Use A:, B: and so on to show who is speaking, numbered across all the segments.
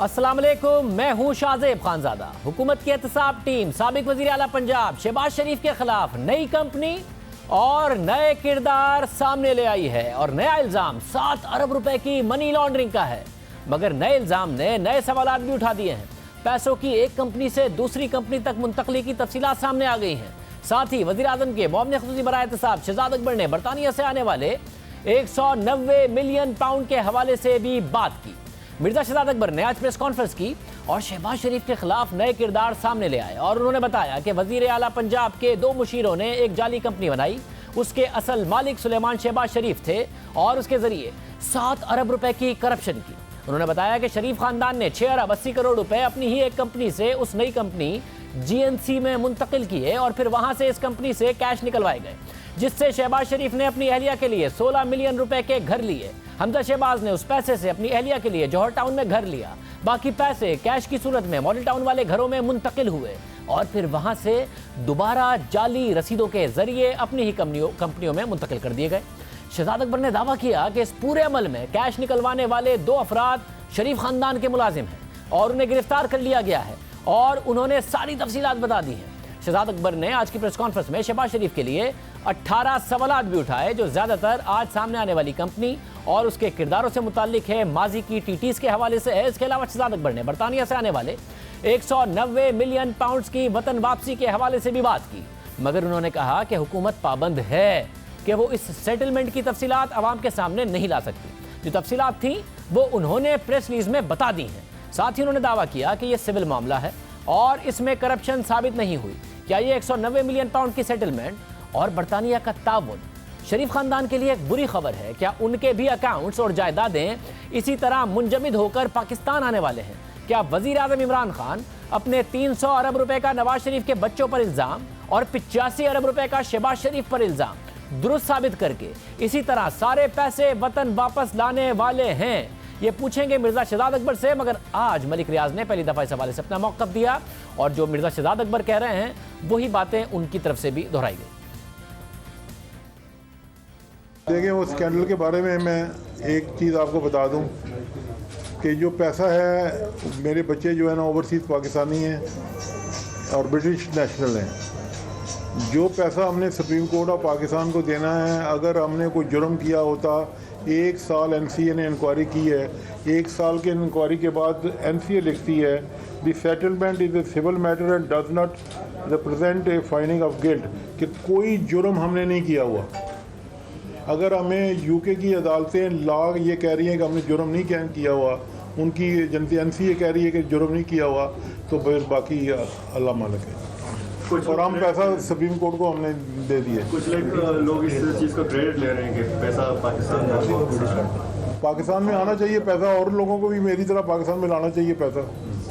A: अस्सलाम वालेकुम, मैं हूं शाहजेब खानजादा। हुकूमत की एहतसाब टीम साबिक वजीर आला पंजाब शहबाज शरीफ के खिलाफ नई कंपनी और नए किरदार सामने ले आई है और नया इल्जाम 7 अरब रुपए की मनी लॉन्ड्रिंग का है। मगर नए इल्जाम ने नए सवालात भी उठा दिए हैं। पैसों की एक कंपनी से दूसरी कंपनी तक मुंतकली की तफसीलात सामने आ गई हैं। साथ ही वजीर आजम के मुआविन खुसूसी बराए एहतसाब शहजाद अकबर ने बरतानिया से आने वाले 190 मिलियन पाउंड के हवाले से भी बात की। मिर्जा शहजाद अकबर ने आज प्रेस कॉन्फ्रेंस की और शहबाज शरीफ के खिलाफ नए किरदार सामने ले आए और उन्होंने बताया कि वजीर आला पंजाब के 2 मुशीरों ने एक जाली कंपनी बनाई। उसके असल मालिक सुलेमान शहबाज शरीफ थे और उसके जरिए 7 अरब रुपए की करप्शन की। उन्होंने बताया कि शरीफ खानदान ने 6 अरब 80 करोड़ रुपए अपनी ही एक कंपनी से उस नई कंपनी GNC में मुंतकिल किए और फिर वहां से इस कंपनी से कैश निकलवाए गए, जिससे शहबाज शरीफ ने अपनी अहलिया के लिए 16 मिलियन रुपए के घर लिए। हमजा शहबाज ने उस पैसे से अपनी अहलिया के लिए जौहर टाउन में घर लिया। बाकी पैसे कैश की सूरत में मॉडल टाउन वाले घरों में मुंतकिल हुए और फिर वहां से दोबारा जाली रसीदों के जरिए अपनी ही कंपनियों में मुंतकिल कर दिए गए। शहजाद अकबर ने दावा किया कि इस पूरे अमल में कैश निकलवाने वाले 2 अफराद शरीफ खानदान के मुलाजिम हैं और उन्हें गिरफ्तार कर लिया गया है और उन्होंने सारी तफसीलात बता दी हैं। शहजाद अकबर ने आज की प्रेस कॉन्फ्रेंस में शहबाज शरीफ के लिए 18 सवालात भी उठाए, जो ज्यादातर आज सामने आने वाली कंपनी और उसके किरदारों से मुताल्लिक है, माजी की टीटीज के हवाले से है। इसके अलावा शहजाद अकबर ने बरतानिया से आने वाले 190 मिलियन पाउंड की वतन वापसी के हवाले से भी बात की। मगर उन्होंने कहा कि हुकूमत पाबंद है कि वो इस सेटलमेंट की तफसीलात आवाम के सामने नहीं ला सकती। जो तफसीलात थी वो उन्होंने प्रेस रिलीज में बता दी हैं। साथ ही उन्होंने दावा किया कि यह सिविल मामला है और इसमें करप्शन साबित नहीं हुई। क्या ये 190 मिलियन पाउंड की सेटलमेंट और बरतानिया का ताउन शरीफ खानदान के लिए एक बुरी खबर है? क्या उनके भी अकाउंट्स और जायदादें इसी तरह मुंजमद होकर पाकिस्तान आने वाले हैं? क्या वजीर आजम इमरान खान अपने 300 अरब रुपए का नवाज शरीफ के बच्चों पर इल्जाम और 85 अरब रुपए का शहबाज शरीफ पर इल्जाम दुरुस्त साबित करके इसी तरह सारे पैसे वतन वापस लाने वाले हैं? ये पूछेंगे मिर्जा शहजाद अकबर से। मगर आज मलिक रियाज ने पहली दफा इस हवाले से अपना मौक़िफ़ दिया और जो मिर्जा शहजाद अकबर कह रहे हैं वही बातें उनकी तरफ से भी दोहराई गई।
B: देखिए, वो स्कैंडल के बारे में मैं एक चीज़ आपको बता दूं कि जो पैसा है, मेरे बच्चे जो है ना ओवरसीज़ पाकिस्तानी हैं और ब्रिटिश नेशनल हैं। जो पैसा हमने सुप्रीम कोर्ट ऑफ पाकिस्तान को देना है, अगर हमने कोई जुर्म किया होता, 1 साल NCA ने इंक्वायरी की है, 1 साल के इंक्वायरी के बाद NCA लिखती है the settlement is a civil matter and does not represent a finding of guilt, कि कोई जुर्म हमने नहीं किया हुआ। अगर हमें UK की अदालतें लॉ ये कह रही हैं कि हमने जुर्म नहीं किया हुआ, उनकी जनती NCA कह रही है कि जुर्म नहीं किया हुआ, तो फिर बाकी अल्लाह मालिक है। और हम पैसा सुप्रीम कोर्ट को हमने दे दिए।
C: कुछ लोग इस चीज़ का क्रेडिट ले रहे हैं कि पैसा
B: पाकिस्तान में आना चाहिए पैसा, और लोगों को भी मेरी तरह पाकिस्तान में लाना चाहिए पैसा।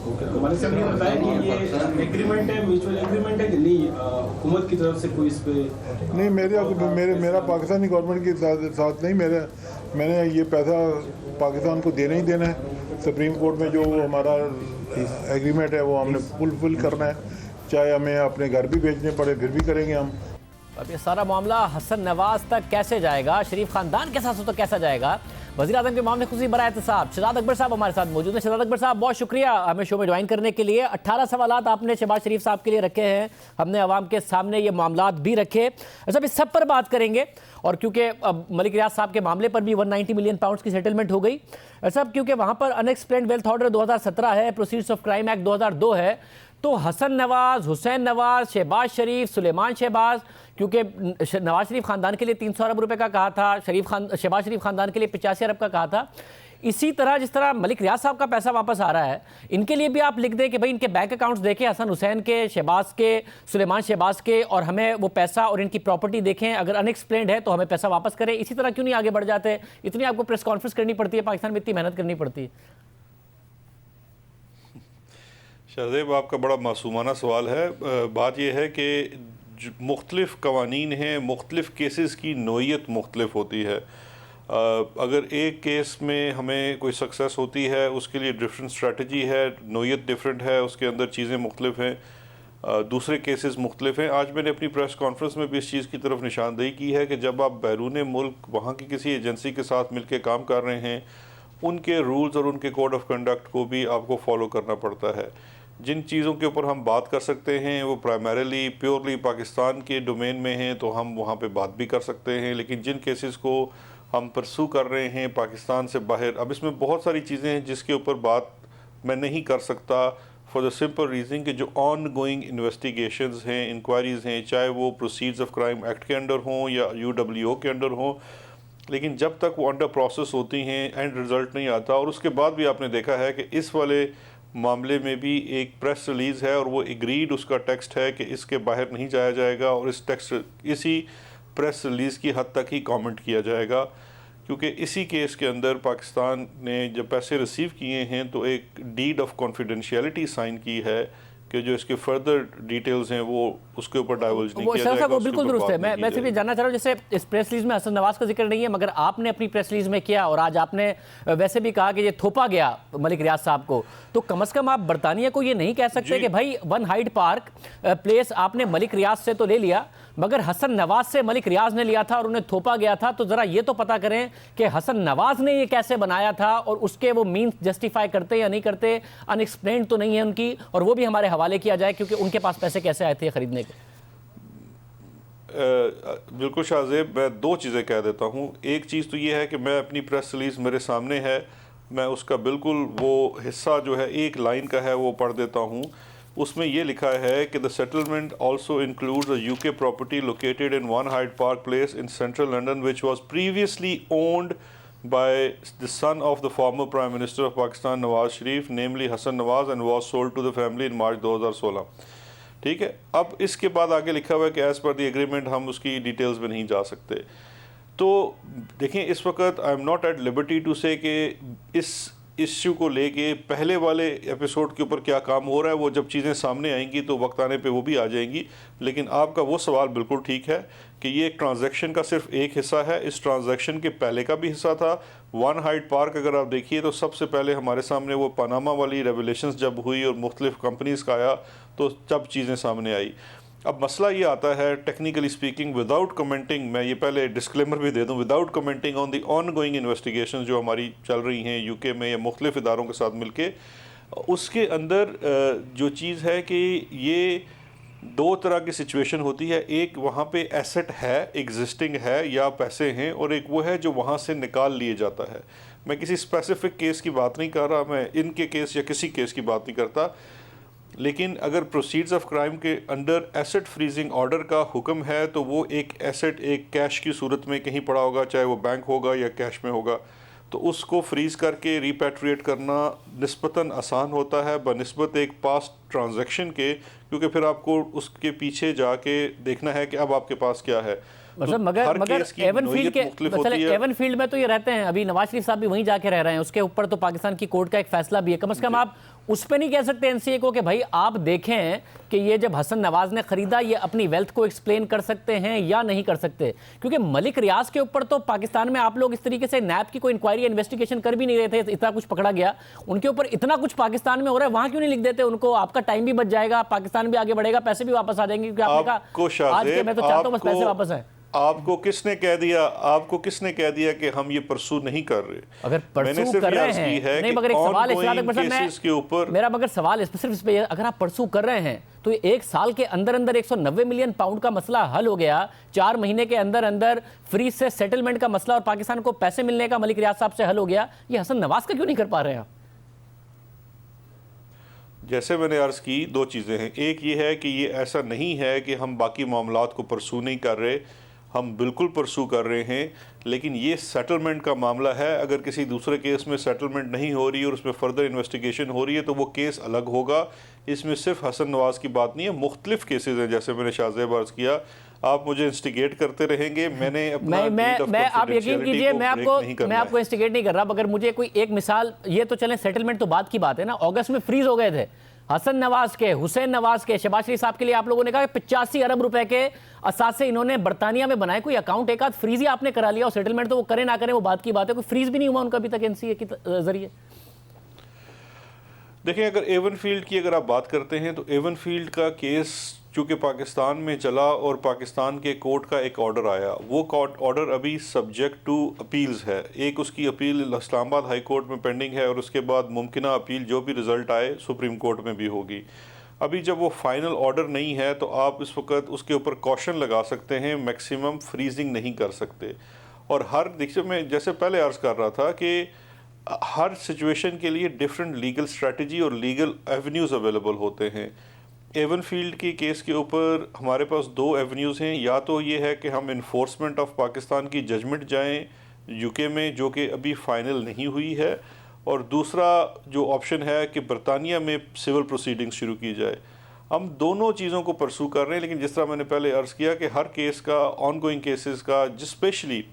D: मलिक साहब ने बताया कि ये एग्रीमेंट है, म्यूचुअल एग्रीमेंट है कि नहीं, हुकूमत की तरफ से कोई इस पे
B: नहीं, मेरा पाकिस्तानी गवर्नमेंट के साथ नहीं, मैंने ये पैसा पाकिस्तान को देना ही देना है। सुप्रीम कोर्ट में जो हमारा एग्रीमेंट है वो हमने फुलफिल करना है, चाहे हमें अपने घर भी बेचने पड़े फिर भी करेंगे हम।
A: अब ये सारा मामला हसन नवाज तक कैसे जाएगा, शरीफ खानदान के साथ तो कैसा जाएगा? वज़ीर आज़म के मामले खुसूसी बराए एहतसाब शहजाद अकबर साहब हमारे साथ मौजूद हैं। शहजाद अकबर साहब, बहुत शुक्रिया हमें शो में ज्वाइन करने के लिए। 18 सवालात आपने शहबाज शरीफ साहब के लिए रखे हैं, हमने आवाम के सामने ये मामलात भी रखे। अच्छा, इस सब पर बात करेंगे और क्योंकि अब मलिक रियाज साहब के मामले पर भी 190 मिलियन पाउंड की सेटलमेंट हो गई सब, क्योंकि वहाँ पर अनएक्सप्लेन्ड वेल्थ ऑर्डर 2017 है, प्रोसीड्स ऑफ क्राइम एक्ट 2002 है। तो हसन नवाज, हुसैन नवाज, शहबाज शरीफ, सुलेमान शहबाज, क्योंकि नवाज शरीफ खानदान के लिए 300 अरब रुपए का कहा था, शहबाज शरीफ खानदान के लिए 85 अरब का कहा था। इसी तरह जिस तरह मलिक रियाज साहब का पैसा वापस आ रहा है, इनके लिए भी आप लिख दें कि भाई इनके बैंक अकाउंट्स देखें, हसन हुसैन के, शहबाज के, सुलेमान शहबाज के, और हमें वो पैसा और इनकी प्रॉपर्टी देखें, अगर अनएक्सप्लेन्ड है तो हमें पैसा वापस करें। इसी तरह क्यों नहीं आगे बढ़ जाते? इतनी आपको प्रेस कॉन्फ्रेंस करनी पड़ती है, पाकिस्तान में इतनी मेहनत करनी पड़ती है।
E: शाहजेब, आपका बड़ा मासूमाना सवाल है। बात यह है कि मुख्तलिफ़ कवानीन हैं, मुख्तलिफ़ केसेस की नोयत मुख्तलिफ होती है। अगर एक केस में हमें कोई सक्सेस होती है, उसके लिए डिफरेंट स्ट्रेटजी है, नोयत डिफरेंट है, उसके अंदर चीज़ें मुख्तलिफ हैं। दूसरे केसेस मुख्तलिफ हैं। आज मैंने अपनी प्रेस कॉन्फ्रेंस में भी इस चीज़ की तरफ निशानदेही की है कि जब आप बैरून मुल्क वहाँ की किसी एजेंसी के साथ मिल के काम कर रहे हैं उनके रूल्स और उनके कोड ऑफ कंडक्ट को भी आपको फॉलो करना पड़ता है। जिन चीज़ों के ऊपर हम बात कर सकते हैं वो प्राइमरीली प्योरली पाकिस्तान के डोमेन में हैं, तो हम वहाँ पे बात भी कर सकते हैं। लेकिन जिन केसेस को हम परसू कर रहे हैं पाकिस्तान से बाहर, अब इसमें बहुत सारी चीज़ें हैं जिसके ऊपर बात मैं नहीं कर सकता फॉर द सिंपल रीज़न कि जो ऑन गोइंग इन्वेस्टिगेशंस हैं, इंक्वायरीज़ हैं, चाहे वो प्रोसीड्स ऑफ क्राइम एक्ट के अंडर हों या UWO के अंडर हों, लेकिन जब तक वो अंडर प्रोसेस होती हैं एंड रिज़ल्ट नहीं आता। और उसके बाद भी आपने देखा है कि इस वाले मामले में भी एक प्रेस रिलीज़ है और वो एग्रीड उसका टेक्स्ट है कि इसके बाहर नहीं जाया जाएगा और इसी प्रेस रिलीज़ की हद तक ही कमेंट किया जाएगा, क्योंकि इसी केस के अंदर पाकिस्तान ने जब पैसे रिसीव किए हैं तो एक डीड ऑफ कॉन्फिडेंशियलिटी साइन की है कि जो इसके फर्दर डिटेल्स हैं वो उसके ऊपर डाइवर्ज नहीं किया जाएगा।
A: वो बिल्कुल दुरुस्त है। मैं सिर्फ ये जानना चाह रहा हूँ, जैसे इस प्रेस रिलीज में हसन नवाज का जिक्र नहीं है, मगर आपने अपनी प्रेस रिलीज में किया और आज आपने वैसे भी कहा कि ये थोपा गया मलिक रियाज साहब को, तो कम से कम आप बरतानिया को ये नहीं कह सकते कि भाई वन हाइड पार्क प्लेस आपने मलिक रियाज से तो ले लिया, मगर हसन नवाज से मलिक रियाज ने लिया था और उन्हें थोपा गया था। तो जरा ये तो पता करें कि हसन नवाज ने ये कैसे बनाया था और उसके वो मीन्स जस्टिफाई करते या नहीं करते, अनएक्सप्लेन्ड तो नहीं है उनकी, और वो भी हमारे हवाले किया जाए क्योंकि उनके पास पैसे कैसे आए थे खरीदने के।
E: बिल्कुल शाहजेब, मैं दो चीज़ें कह देता हूँ। एक चीज़ तो ये है कि मैं अपनी प्रेस रिलीज़ मेरे सामने है, मैं उसका बिल्कुल वो हिस्सा जो है एक लाइन का है वो पढ़ देता हूँ। उसमें ये लिखा है कि the settlement also includes a UK property located in one Hyde Park place in central London which was previously owned by the son of the former Prime Minister of Pakistan Nawaz Sharif, namely Hassan Nawaz, and was sold to the family in March 2016। ठीक है, अब इसके बाद आगे लिखा हुआ है कि एज़ पर द एग्रीमेंट हम उसकी डिटेल्स में नहीं जा सकते। तो देखें, इस वक्त I am not at liberty to say कि इस इश्यू को लेके पहले वाले एपिसोड के ऊपर क्या काम हो रहा है, वो जब चीज़ें सामने आएंगी तो वक्त आने पे वो भी आ जाएंगी। लेकिन आपका वो सवाल बिल्कुल ठीक है कि ये एक ट्रांजैक्शन का सिर्फ एक हिस्सा है। इस ट्रांजैक्शन के पहले का भी हिस्सा था। वन हाइड पार्क अगर आप देखिए तो सबसे पहले हमारे सामने वो पनामा वाली रेवलेशंस जब हुई और मुख्तलिफ कंपनीज़ का आया तो जब चीज़ें सामने आई। अब मसला ये आता है, टेक्निकली स्पीकिंग, विदाउट कमेंटिंग, मैं ये पहले डिस्क्लेमर भी दे दूँ, without commenting on the on going investigation जो हमारी चल रही हैं UK में या मुख्तलिफ इदारों के साथ मिलके, उसके अंदर जो चीज़ है कि ये दो तरह की सिचुएशन होती है। एक वहाँ पे एसेट है, एग्जिस्टिंग है या पैसे हैं, और एक वो है जो वहाँ से निकाल लिए जाता है। मैं किसी स्पेसिफिक केस की बात नहीं कर रहा, मैं इनके केस या किसी केस की बात नहीं करता। लेकिन अगर प्रोसीड्स ऑफ क्राइम के अंडर एसेट फ्रीजिंग ऑर्डर का हुक्म है तो वो एक एसेट एक कैश की सूरत में कहीं पड़ा होगा, चाहे वो बैंक होगा या कैश में होगा, तो उसको फ्रीज़ करके रिपैट्रिएट करना निस्बतन आसान होता है बनिस्बत एक पास्ट ट्रांजैक्शन के, क्योंकि फिर आपको उसके पीछे जाके देखना है कि अब आपके पास क्या है।
A: मतलब मगर एवन फील्ड में तो ये रहते हैं, अभी नवाज शरीफ साहब भी वहीं जाके रह रहे हैं, उसके ऊपर तो पाकिस्तान की कोर्ट का एक फैसला भी है। कम से कम आप उस पर नहीं कह सकते NCA को कि भाई आप देखें कि ये जब हसन नवाज ने खरीदा ये अपनी वेल्थ को एक्सप्लेन कर सकते हैं या नहीं कर सकते, क्योंकि मलिक रियाज के ऊपर तो पाकिस्तान में आप लोग इस तरीके से नैब की कोई इंक्वायरी इन्वेस्टिगेशन कर भी नहीं रहे थे, इतना कुछ पकड़ा गया उनके ऊपर, इतना कुछ पाकिस्तान में हो रहा है, वहां क्यों नहीं लिख देते उनको? आपका टाइम भी बच जाएगा, पाकिस्तान भी आगे बढ़ेगा, पैसे भी वापस आ जाएंगे, क्योंकि आपने कहा आज के मैं तो चाहता हूं बस पैसे वापस आए।
E: आपको किसने कह दिया कि हम ये परसू नहीं कर रहे?
A: अगर परसू कर रहे हैं, नहीं, मगर एक सवाल के ऊपर मेरा, मगर सवाल सिर्फ इस पे, अगर आप परसू कर रहे हैं तो एक साल के अंदर अंदर 190 मिलियन पाउंड का मसला हल हो गया, 4 महीने के अंदर अंदर फ्रीज से सेटलमेंट का मसला और पाकिस्तान को पैसे मिलने का मलिक रियाज साहब से हल हो गया, ये हसन नवाज का क्यों नहीं कर पा रहे हैं आप?
E: जैसे मैंने अर्ज़ की, दो चीज़ें हैं। एक ये है कि ये ऐसा नहीं है कि हम बाकी मामलात को परसू नहीं कर रहे, हम बिल्कुल परसू कर रहे हैं, लेकिन ये सेटलमेंट का मामला है। अगर किसी दूसरे केस में सेटलमेंट नहीं हो रही और उसमें फर्दर इन्वेस्टिगेशन हो रही है तो वो केस अलग होगा। इसमें सिर्फ हसन नवाज की बात नहीं है, मुख्तलिफ केसेस हैं। जैसे मैंने शाहजेब अर्ज़ किया, आप मुझे इंस्टिगेट करते रहेंगे, मैंने अपना
A: मैं आप यकीन कीजिए मैं आपको इंस्टिगेट नहीं कर रहा, मगर मुझे कोई एक मिसाल, ये तो चलें सेटलमेंट तो बात की बात है ना, अगस्त में फ्रीज हो गए थे हसन नवाज के, हुसैन नवाज के, शहबाज शरीफ साहब के लिए आप लोगों ने कहा 85 अरब रुपए के असासे इन्होंने बरतानिया में बनाए, कोई अकाउंट एक आध फ्रीज ही आपने करा लिया, और सेटलमेंट तो वो करें ना करें वो बात की बात है, कोई फ्रीज भी नहीं हुआ उनका अभी तक NCA के जरिए।
E: देखिए, अगर एवन फील्ड की अगर आप बात करते हैं तो एवन फील्ड का केस चूँकि पाकिस्तान में चला और पाकिस्तान के कोर्ट का एक ऑर्डर आया, वो कोर्ट ऑर्डर अभी सब्जेक्ट टू अपील्स है। एक उसकी अपील इस्लामाबाद हाई कोर्ट में पेंडिंग है और उसके बाद मुमकिना अपील जो भी रिज़ल्ट आए सुप्रीम कोर्ट में भी होगी। अभी जब वो फाइनल ऑर्डर नहीं है तो आप इस वक्त उसके ऊपर कॉशन लगा सकते हैं, मैक्सिमम फ्रीजिंग नहीं कर सकते। और हर देखिए, मैं जैसे पहले अर्ज़ कर रहा था कि हर सिचुएशन के लिए डिफरेंट लीगल स्ट्रेटजी और लीगल एवेन्यूज़ अवेलेबल होते हैं। एवनफील्ड की केस के ऊपर हमारे पास दो एवेन्यूज़ हैं, या तो ये है कि हम इन्फोर्समेंट ऑफ पाकिस्तान की जजमेंट जाएं यूके में, जो कि अभी फ़ाइनल नहीं हुई है, और दूसरा जो ऑप्शन है कि बरतानिया में सिविल प्रोसीडिंग्स शुरू की जाए। हम दोनों चीज़ों को परसू कर रहे हैं, लेकिन जिस तरह मैंने पहले अर्ज़ किया कि हर केस का, ऑन गोइंग केसेस का, स्पेशली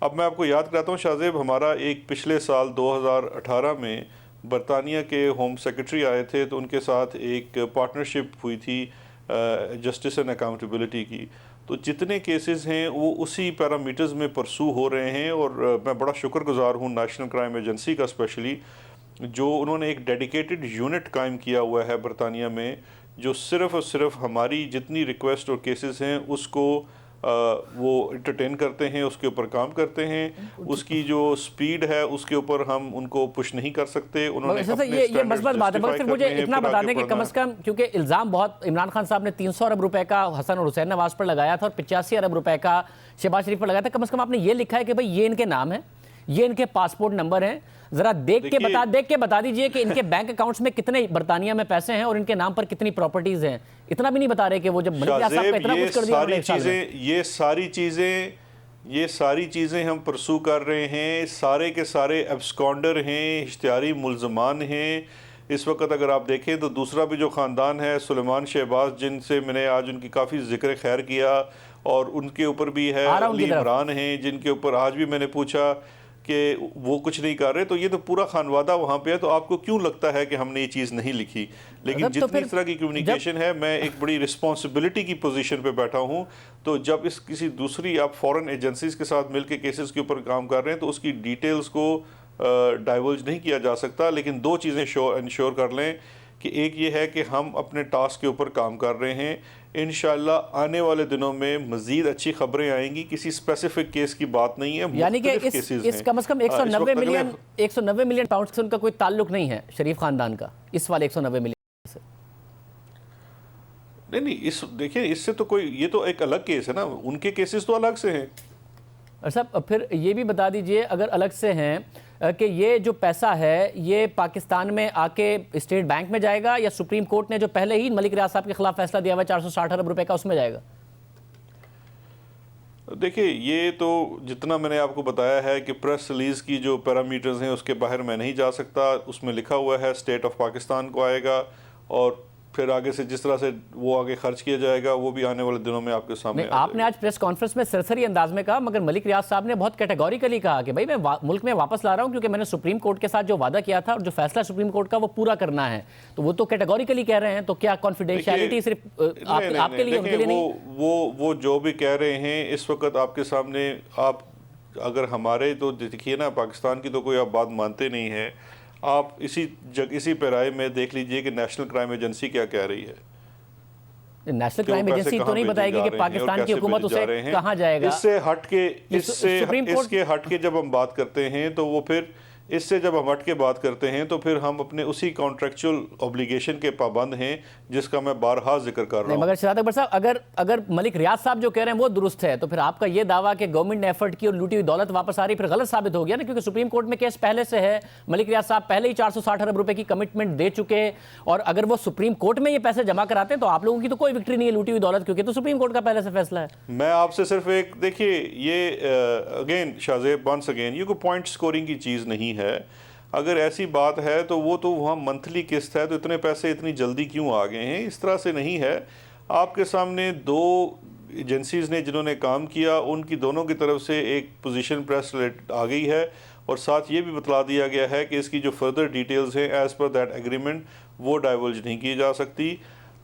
E: अब मैं आपको याद कराता हूँ शाहजेब, हमारा एक पिछले साल 2018 में बरतानिया के होम सेक्रेटरी आए थे, तो उनके साथ एक पार्टनरशिप हुई थी जस्टिस एंड अकाउंटेबिलिटी की। तो जितने केसेस हैं वो उसी पैरामीटर्स में परसू हो रहे हैं, और मैं बड़ा शुक्रगुजार हूँ नेशनल क्राइम एजेंसी का, स्पेशली जो उन्होंने एक डेडिकेटेड यूनिट कायम किया हुआ है बरतानिया में, जो सिर्फ़ और सिर्फ हमारी जितनी रिक्वेस्ट और केसेस हैं उसको वो इंटरटेन करते हैं, उसके ऊपर काम करते हैं। उसकी जो स्पीड है उसके ऊपर हम उनको पुश नहीं कर सकते। उन्होंने
A: ये मस्बत बात है, मगर सिर्फ मुझे इतना बता दें कि कम से कम, क्योंकि इल्ज़ाम बहुत इमरान खान साहब ने 300 अरब रुपए का हसन और हुसैन नवाज पर लगाया था और 85 अरब रुपए का शहबाज शरीफ पर लगाया था। कम से कम आपने ये लिखा है कि भाई ये इनके नाम है, ये इनके पासपोर्ट नंबर हैं, जरा देख के बता दीजिए कि इनके बैंक अकाउंट्स में कितने बर्तानिया में पैसे हैं और इनके नाम पर कितनी प्रॉपर्टीज हैं। इतना भी नहीं बता रहे कि वो जब मलिक रियाज साहब का इतना कुछ कर दिया।
E: ये सारी चीज़ें हम परसू कर रहे हैं। सारे के सारे एब्सकॉन्डर हैं, इश्तिहारी मुल्ज़मान हैं। इस वक्त अगर आप देखें तो दूसरा भी जो ख़ानदान है सुलेमान शहबाज, जिनसे मैंने आज उनकी काफ़ी ज़िक्र खैर किया, और उनके ऊपर भी है अली इमरान हैं, जिनके ऊपर आज भी मैंने पूछा कि वो कुछ नहीं कर रहे। तो ये तो पूरा खानवादा वहाँ पे है। तो आपको क्यों लगता है कि हमने ये चीज़ नहीं लिखी? लेकिन जितनी इस तरह की कम्युनिकेशन है, मैं एक बड़ी रिस्पॉन्सिबिलिटी की पोजीशन पे बैठा हूँ। तो जब इस किसी दूसरी आप फॉरेन एजेंसीज के साथ मिलकर केसेस के ऊपर काम कर रहे हैं तो उसकी डिटेल्स को डाइवर्ज नहीं किया जा सकता। लेकिन दो चीज़ें इंश्योर कर लें कि एक ये है कि हम अपने टास्क के ऊपर काम कर रहे हैं। इंशाअल्लाह आने वाले दिनों में मज़ीद अच्छी खबरें आएंगी। किसी स्पेसिफिक केस की बात नहीं है,
A: यानी कि इस कम से कम 190 मिलियन पाउंड से उनका कोई ताल्लुक नहीं है शरीफ खानदान का, इस वाले 190 मिलियन से।
E: नहीं, इस देखिए, इससे तो कोई, ये तो एक अलग केस है ना, उनके केसेस तो अलग से हैं।
A: और साहब फिर ये भी बता दीजिए, अगर अलग से हैं, कि ये जो पैसा है ये पाकिस्तान में आके स्टेट बैंक में जाएगा या सुप्रीम कोर्ट ने जो पहले ही मलिक रियाज साहब के खिलाफ फैसला दिया हुआ 460 अरब रुपए का, उसमें जाएगा?
E: देखिए, ये तो जितना मैंने आपको बताया है कि प्रेस रिलीज़ की जो पैरामीटर्स हैं उसके बाहर मैं नहीं जा सकता। उसमें लिखा हुआ है स्टेट ऑफ पाकिस्तान को आएगा, और फिर आगे से जिस तरह से वो आगे खर्च किया जाएगा वो भी आने वाले दिनों में आपके सामने।
A: आपने आज प्रेस कॉन्फ्रेंस में सरसरी अंदाज में कहा, मगर मलिक रियाज साहब ने बहुत कैटेगोरिकली कहा कि भाई मैं मुल्क में वापस ला रहा हूं क्योंकि मैंने सुप्रीम कोर्ट के साथ जो वादा किया था और जो फैसला सुप्रीम कोर्ट का वो पूरा करना है। तो वो तो कैटेगोरिकली कह रहे हैं, तो क्या कॉन्फिडेंशियलिटी सिर्फ आपके लिए, उनके लिए नहीं?
E: वो जो भी कह रहे हैं इस वक्त आपके सामने, आप अगर हमारे तो देखिए ना, पाकिस्तान की तो कोई आप बात मानते नहीं है। आप इसी पैराए में देख लीजिए कि नेशनल क्राइम एजेंसी क्या कह रही है।
A: नेशनल क्राइम एजेंसी तो नहीं बताएगी कि पाकिस्तान की हुकूमत उसे कहां जाएगा।
E: इससे हट के जब हम बात करते हैं तो वो फिर इससे जब हम हट के बात करते हैं तो फिर हम अपने उसी कॉन्ट्रेक्चुअल ऑब्लिगेशन के पाबंद हैं जिसका मैं बारहा जिक्र कर रहा हूं।
A: मगर शहजाद अकबर साहब, अगर मलिक रियाज साहब जो कह रहे हैं वो दुरुस्त है, तो फिर आपका ये दावा कि गवर्नमेंट ने एफर्ट की और लूटी हुई दौलत वापस आ रही, फिर गलत साबित हो गया ना, क्योंकि सुप्रीम कोर्ट में केस पहले से है। मलिक रियाज साहब पहले ही 460 अरब रुपए की कमिटमेंट दे चुके, और अगर वो सुप्रीम कोर्ट में ये पैसे जमा कराते हैं तो आप लोगों की तो कोई विक्ट्री नहीं है लूटी हुई दौलत, क्योंकि तो सुप्रीम कोर्ट का पहले से फैसला है।
E: मैं आपसे सिर्फ एक, देखिए ये अगेन शाहजेब, वंस अगेन, ये कोई पॉइंट स्कोरिंग की चीज़ नहीं है। अगर ऐसी बात है तो वो तो वहाँ मंथली किस्त है, तो इतने पैसे इतनी जल्दी क्यों आ गए हैं? इस तरह से नहीं है। आपके सामने दो एजेंसीज़ ने जिन्होंने काम किया, उनकी दोनों की तरफ से एक पोजीशन प्रेस आ गई है, और साथ ये भी बतला दिया गया है कि इसकी जो फर्दर डिटेल्स हैं एज़ पर दैट एग्रीमेंट वो डाइवर्ज नहीं की जा सकती।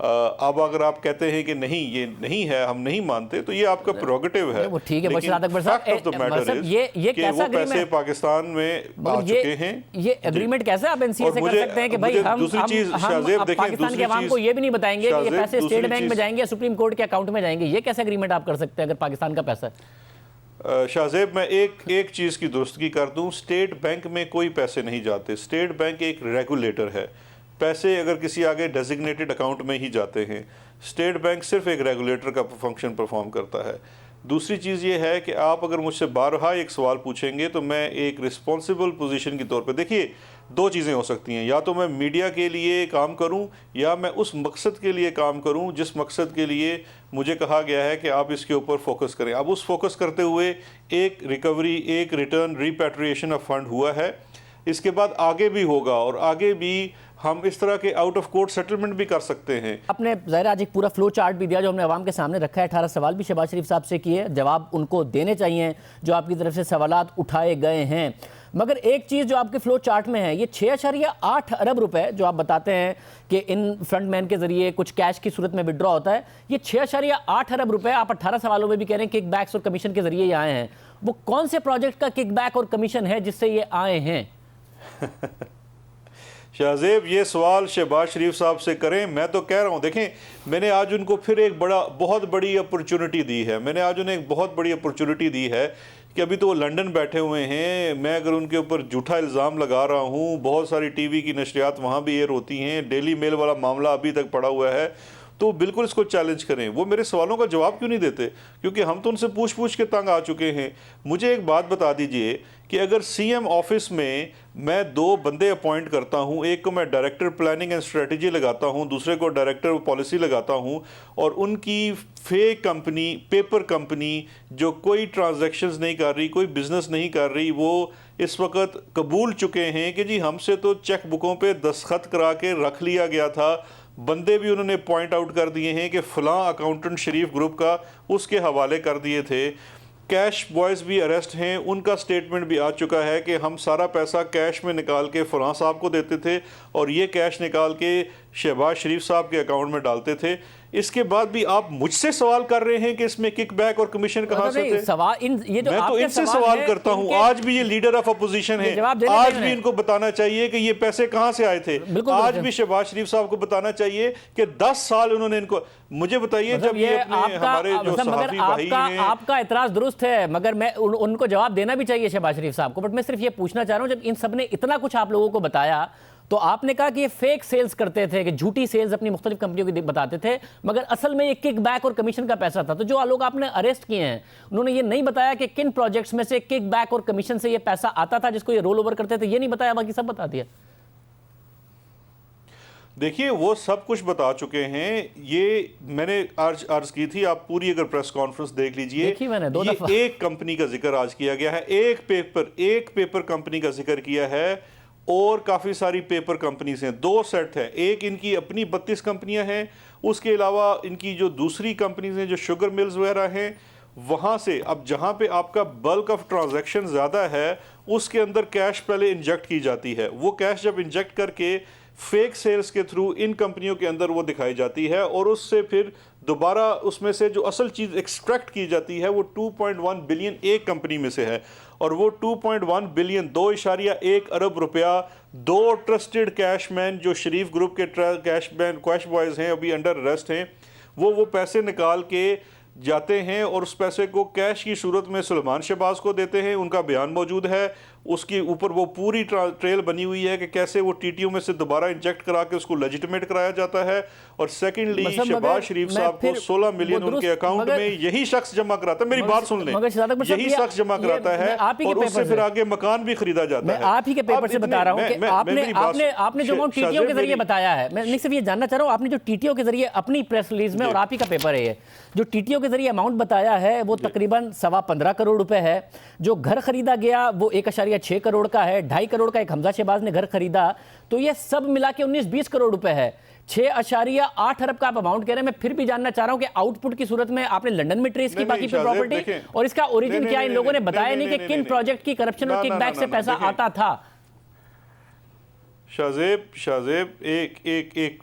E: अब अगर आप कहते हैं कि नहीं ये नहीं है, हम नहीं मानते, तो ये आपका प्रोगेटिव है।
A: वो ठीक है,
E: लेकिन
A: बशर अकबर साहब,
E: fact of the matter
A: मतलब
E: is
A: ये
E: कि
A: कैसा
E: वो पैसे
A: agreement-
E: पाकिस्तान में आ चुके हैं।
A: ये एग्रीमेंट कैसे आप एनसीए
E: और
A: से कर
E: मुझे-
A: सकते हैं कि भाई
E: मुझे
A: हम
E: दूसरी चीज,
A: हम
E: शाहजेब,
A: अब
E: देखें,
A: पाकिस्तान के
E: दूसरी
A: अवाम को
E: चीज-
A: ये भी नहीं बताएंगे कि ये
E: शाहजेब,
A: पैसे स्टेट
E: दूसरी
A: बैंक में
E: चीज-
A: जाएंगे, सुप्रीम कोर्ट के अकाउंट में जाएंगे? ये कैसे एग्रीमेंट आप कर सकते हैं अगर पाकिस्तान का पैसा है?
E: शाहजेब, मैं एक चीज़ की दुरुस्तगी कर दूं, स्टेट बैंक में कोई पैसे नहीं जाते। स्टेट बैंक एक रेगुलेटर है, पैसे अगर किसी आगे डेजिग्नेटेड अकाउंट में ही जाते हैं। स्टेट बैंक सिर्फ एक रेगुलेटर का फंक्शन परफॉर्म करता है। दूसरी चीज़ ये है कि आप अगर मुझसे बारहा एक सवाल पूछेंगे तो मैं एक रिस्पॉन्सिबल पोजीशन के तौर पे, देखिए दो चीज़ें हो सकती हैं, या तो मैं मीडिया के लिए काम करूं या मैं उस मकसद के लिए काम करूं जिस मकसद के लिए मुझे कहा गया है कि आप इसके ऊपर फोकस करें। अब उस फोकस करते हुए एक रिकवरी, एक रिटर्न, रिपैट्रिएशन ऑफ फंड हुआ है, इसके बाद आगे भी होगा और आगे भी हम इस तरह के आउट ऑफ कोर्ट सेटलमेंट भी कर सकते हैं।
A: आपने ज़ाहिर आज एक पूरा फ्लो चार्ट भी दिया जो हमने आवाम के सामने रखा है। 18 सवाल भी शहबाज शरीफ साहब से किए, जवाब उनको देने चाहिए जो आपकी तरफ से सवालात उठाए गए हैं। मगर एक चीज़ जो आपके फ्लो चार्ट में है, ये 6.8 अरब रुपए जो आप बताते हैं कि इन फ्रंटमैन के जरिए कुछ कैश की सूरत में विड्रॉ होता है, ये 6.8 अरब रुपए आप 18 सवालों में भी कह रहे हैं किक बैक्स और कमीशन के जरिए ये आए हैं। वो कौन से प्रोजेक्ट का किक बैक और कमीशन है जिससे ये आए हैं?
E: शाहजेब, ये सवाल शहबाज शरीफ साहब से करें। मैं तो कह रहा हूँ, देखें, मैंने आज उनको फिर एक बहुत बड़ी अपॉर्चुनिटी दी है। मैंने आज उन्हें एक बहुत बड़ी अपॉर्चुनिटी दी है कि अभी तो वो लंदन बैठे हुए हैं, मैं अगर उनके ऊपर झूठा इल्ज़ाम लगा रहा हूँ, बहुत सारी टीवी की नशरियात वहाँ भी एयर होती हैं, डेली मेल वाला मामला अभी तक पड़ा हुआ है, तो बिल्कुल इसको चैलेंज करें। वो मेरे सवालों का जवाब क्यों नहीं देते? क्योंकि हम तो उनसे पूछ के तंग आ चुके हैं। मुझे एक बात बता दीजिए कि अगर सीएम ऑफिस में मैं 2 बंदे अपॉइंट करता हूं, एक को मैं डायरेक्टर प्लानिंग एंड स्ट्रेटजी लगाता हूं, दूसरे को डायरेक्टर पॉलिसी लगाता हूं, और उनकी फेक कंपनी, पेपर कंपनी जो कोई ट्रांजैक्शंस नहीं कर रही, कोई बिजनेस नहीं कर रही, वो इस वक्त कबूल चुके हैं कि जी हमसे तो चेक बुकों पे दस्तखत करा के रख लिया गया था। बंदे भी उन्होंने पॉइंट आउट कर दिए हैं कि फ़लाँ अकाउंटेंट शरीफ ग्रुप का उसके हवाले कर दिए थे। कैश बॉयज़ भी अरेस्ट हैं, उनका स्टेटमेंट भी आ चुका है कि हम सारा पैसा कैश में निकाल के फ़लाँ साहब को देते थे और ये कैश निकाल के शहबाज शरीफ साहब के अकाउंट में डालते थे। इसके बाद भी आप मुझसे सवाल कर रहे हैं कि इसमें किकबैक और कमीशन कहाँ से थे?
A: सवाल ये जो
E: मैं तो इनसे सवाल करता हूँ, आज भी ये लीडर ऑफ अपोजिशन है, आज भी इनको बताना चाहिए कि ये पैसे कहाँ से आए थे। आज भी शहबाज शरीफ साहब को बताना चाहिए कि 10 साल उन्होंने इनको, मुझे बताइए, जब ये हमारे जो सहाफ़ी भाई हैं,
A: आपका इतराज दुरुस्त है, मगर मैं उनको जवाब देना भी चाहिए शहबाज शरीफ साहब को। बट मैं सिर्फ ये पूछना चाह रहा हूँ, जब इन सब ने इतना कुछ आप लोगों को बताया तो आपने कहा कि ये फेक सेल्स करते थे, कि झूठी सेल्स अपनी मुख्तलिफ कंपनियों की बताते थे, मगर असल में ये किक बैक और कमीशन का पैसा था। तो जो लोग आपने अरेस्ट किए हैं उन्होंने ये नहीं बताया कि किन प्रोजेक्ट्स में से किक बैक और कमीशन से ये पैसा आता था जिसको ये रोल ओवर करते थे, ये नहीं बताया, बाकी सब बता दिया।
E: देखिए, वो सब कुछ बता चुके हैं। ये मैंने अर्ज की थी, आप पूरी अगर प्रेस कॉन्फ्रेंस देख लीजिए,
A: देखी मैंने 2 दफा।
E: एक कंपनी का जिक्र आज किया गया है, एक पेपर कंपनी का जिक्र किया है, और काफ़ी सारी पेपर कंपनीज हैं, 2 सेट है। एक इनकी अपनी 32 कंपनियां हैं, उसके अलावा इनकी जो दूसरी कंपनीज हैं जो शुगर मिल्स वगैरह हैं, वहाँ से अब जहाँ पे आपका बल्क ऑफ ट्रांजैक्शन ज़्यादा है उसके अंदर कैश पहले इंजेक्ट की जाती है। वो कैश जब इंजेक्ट करके फेक सेल्स के थ्रू इन कंपनियों के अंदर वो दिखाई जाती है, और उससे फिर दोबारा उसमें से जो असल चीज़ एक्सट्रैक्ट की जाती है वो 2.1 बिलियन एक कंपनी में से है, और वो 2.1 बिलियन 2.1 अरब रुपया 2 ट्रस्टेड कैशमैन जो शरीफ ग्रुप के कैश बॉयज़ हैं, अभी अंडर अरेस्ट हैं, वो पैसे निकाल के जाते हैं और उस पैसे को कैश की सूरत में सुलेमान शहबाज को देते हैं। उनका बयान मौजूद है, उसके ऊपर वो पूरी ट्रेल बनी हुई है कि कैसे वो टीटीओ में से दोबारा इंजेक्ट करा के उसको लेजिटिमेट कराया जाता है। और सेकेंडली शहबाज शरीफ साहब को 16 मिलियन उनके अकाउंट में यही शख्स जमा कराता है। मेरी बात सुन लें, यही शख्स जमा कराता है और उससे फिर आगे मकान भी खरीदा जाता है।
A: आप ही के पेपर से बता रहा हूं कि आपने जो अमाउंट टीटीओ के जरिए बताया है, मैं नहीं सिर्फ ये जानना चाह रहा हूं, आपने जो टीटीओ के जरिए अपनी प्रेस रिलीज में, और आप ही का पेपर है ये, जो टीटीओ के जरिए अमाउंट बताया है वो तकरीबन 15.25 करोड़ रुपए है। जो घर खरीदा गया वो 1.6 करोड़ का है, 2.5 करोड़ का एक हमजा शहबाज ने घर खरीदा, तो ये सब मिला के 19-20 करोड़ रुपए है। 6.8 अरब का आप अमाउंट कह रहे हैं। मैं फिर भी जानना चाह रहा हूं कि आउटपुट की सूरत में आपने लंदन में ट्रेस की बाकी पे प्रॉपर्टी, और इसका ओरिजिन क्या, इन लोगों ने बताया नहीं कि किन प्रोजेक्ट की करप्शन और किकबैक से पैसा आता था।
E: शाहजेब एक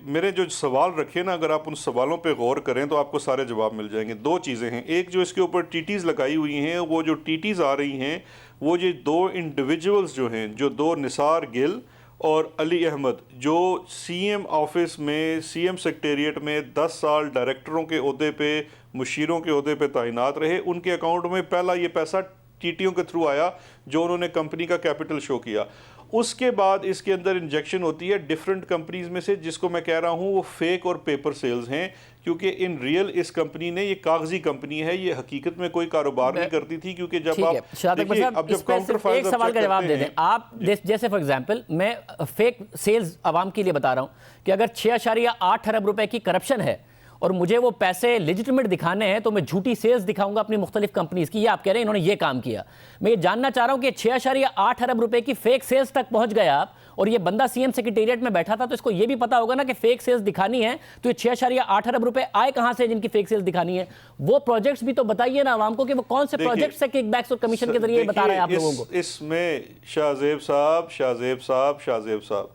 E: मेरे जो सवाल रखे ना, अगर आप उन सवालों पे गौर करें तो आपको सारे जवाब मिल जाएंगे। दो चीज़ें हैं, एक जो इसके ऊपर टीटीज़ लगाई हुई हैं, वो जो टीटीज़ आ रही हैं वो ये दो इंडिविजुअल्स जो हैं, जो दो निसार गिल और अली अहमद, जो सीएम ऑफिस में, सीएम सेक्रेटेरिएट में 10 साल डायरेक्टरों के ओहदे पे, मुशीरों के ओहदे पे तैनात रहे, उनके अकाउंट में पहला ये पैसा टीटीओं के थ्रू आया जो उन्होंने कंपनी का कैपिटल शो किया। उसके बाद इसके अंदर इंजेक्शन होती है डिफरेंट कंपनीज में से, जिसको मैं कह रहा हूँ वो फेक और पेपर सेल्स हैं, क्योंकि इन रियल इस कंपनी ने, ये कागजी कंपनी है, ये हकीकत में कोई कारोबार नहीं करती थी। क्योंकि जब आप देखिए, अब जब काउंटर फाइल
A: एक सवाल का जवाब दे दें आप, जैसे फॉर एग्जांपल मैं फेक सेल्स आवाम के लिए बता रहा हूं कि अगर 6.8 अरब रुपए की करप्शन है और मुझे वो पैसे लेजिटिमेट दिखाने हैं तो मैं झूठी सेल्स दिखाऊंगा अपनी मुख्तलिफ कंपनीज की, ये आप कह रहे हैं इन्होंने ये काम किया। मैं ये जानना चाह रहा हूं कि 6.8 अरब रुपए की फेक सेल्स तक पहुंच गए आप, और ये बंदा सीएम सेक्रेटेरिएट में बैठा था, तो इसको ये भी पता होगा ना कि फेक सेल्स दिखानी है, तो ये 6.8 अरब रुपए आए कहां से जिनकी फेक सेल्स दिखानी है? वो प्रोजेक्ट्स भी तो बताइए ना आवाम को कि वो कौन से प्रोजेक्ट्स से किकबैक्स और कमीशन के जरिए बता रहे हैं आप लोगों को।
E: इसमें शाहजेब साहब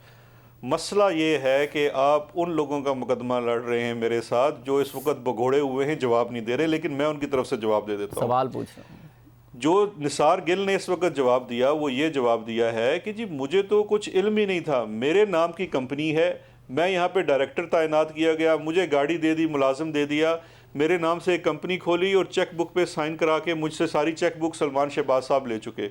E: मसला ये है कि आप उन लोगों का मुकदमा लड़ रहे हैं मेरे साथ जो इस वक्त भगोड़े हुए हैं, जवाब नहीं दे रहे, लेकिन मैं उनकी तरफ से जवाब दे देता हूँ।
A: सवाल पूछ रहा हूँ।
E: जो निसार गिल ने इस वक्त जवाब दिया, वो ये जवाब दिया है कि जी मुझे तो कुछ इल्म ही नहीं था, मेरे नाम की कंपनी है, मैं यहाँ पे डायरेक्टर तैनात किया गया, मुझे गाड़ी दे दी, मुलाजिम दे दिया, मेरे नाम से एक कंपनी खोली और चेक बुक पे साइन करा के मुझसे सारी चेक बुक सलमान शहबाज साहब ले चुके।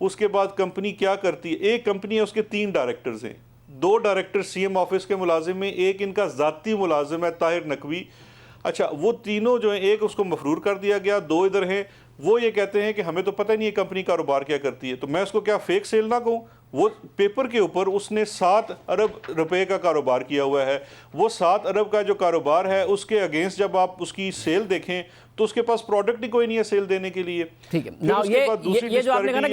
E: उसके बाद कंपनी क्या करती है, एक कंपनी है उसके 3 डायरेक्टर्स हैं, 2 डायरेक्टर सीएम ऑफिस के मुलाजिम में, एक इनका ज़ाती मुलाजिम है ताहिर नकवी। अच्छा, वो तीनों जो हैं, एक उसको मफरूर कर दिया गया, 2 इधर हैं, वो ये कहते हैं कि हमें तो पता नहीं है कंपनी कारोबार क्या करती है। तो मैं उसको क्या फेक सेल ना कहूँ? वो पेपर के ऊपर उसने 7 अरब रुपए का कारोबार किया हुआ है। वो 7 अरब का जो कारोबार है उसके अगेंस्ट जब आप उसकी सेल देखें तो उसके पास प्रोडक्ट ही कोई नहीं है सेल देने के लिए।
A: ठीक है, नाउ ये जो आपने कहा ना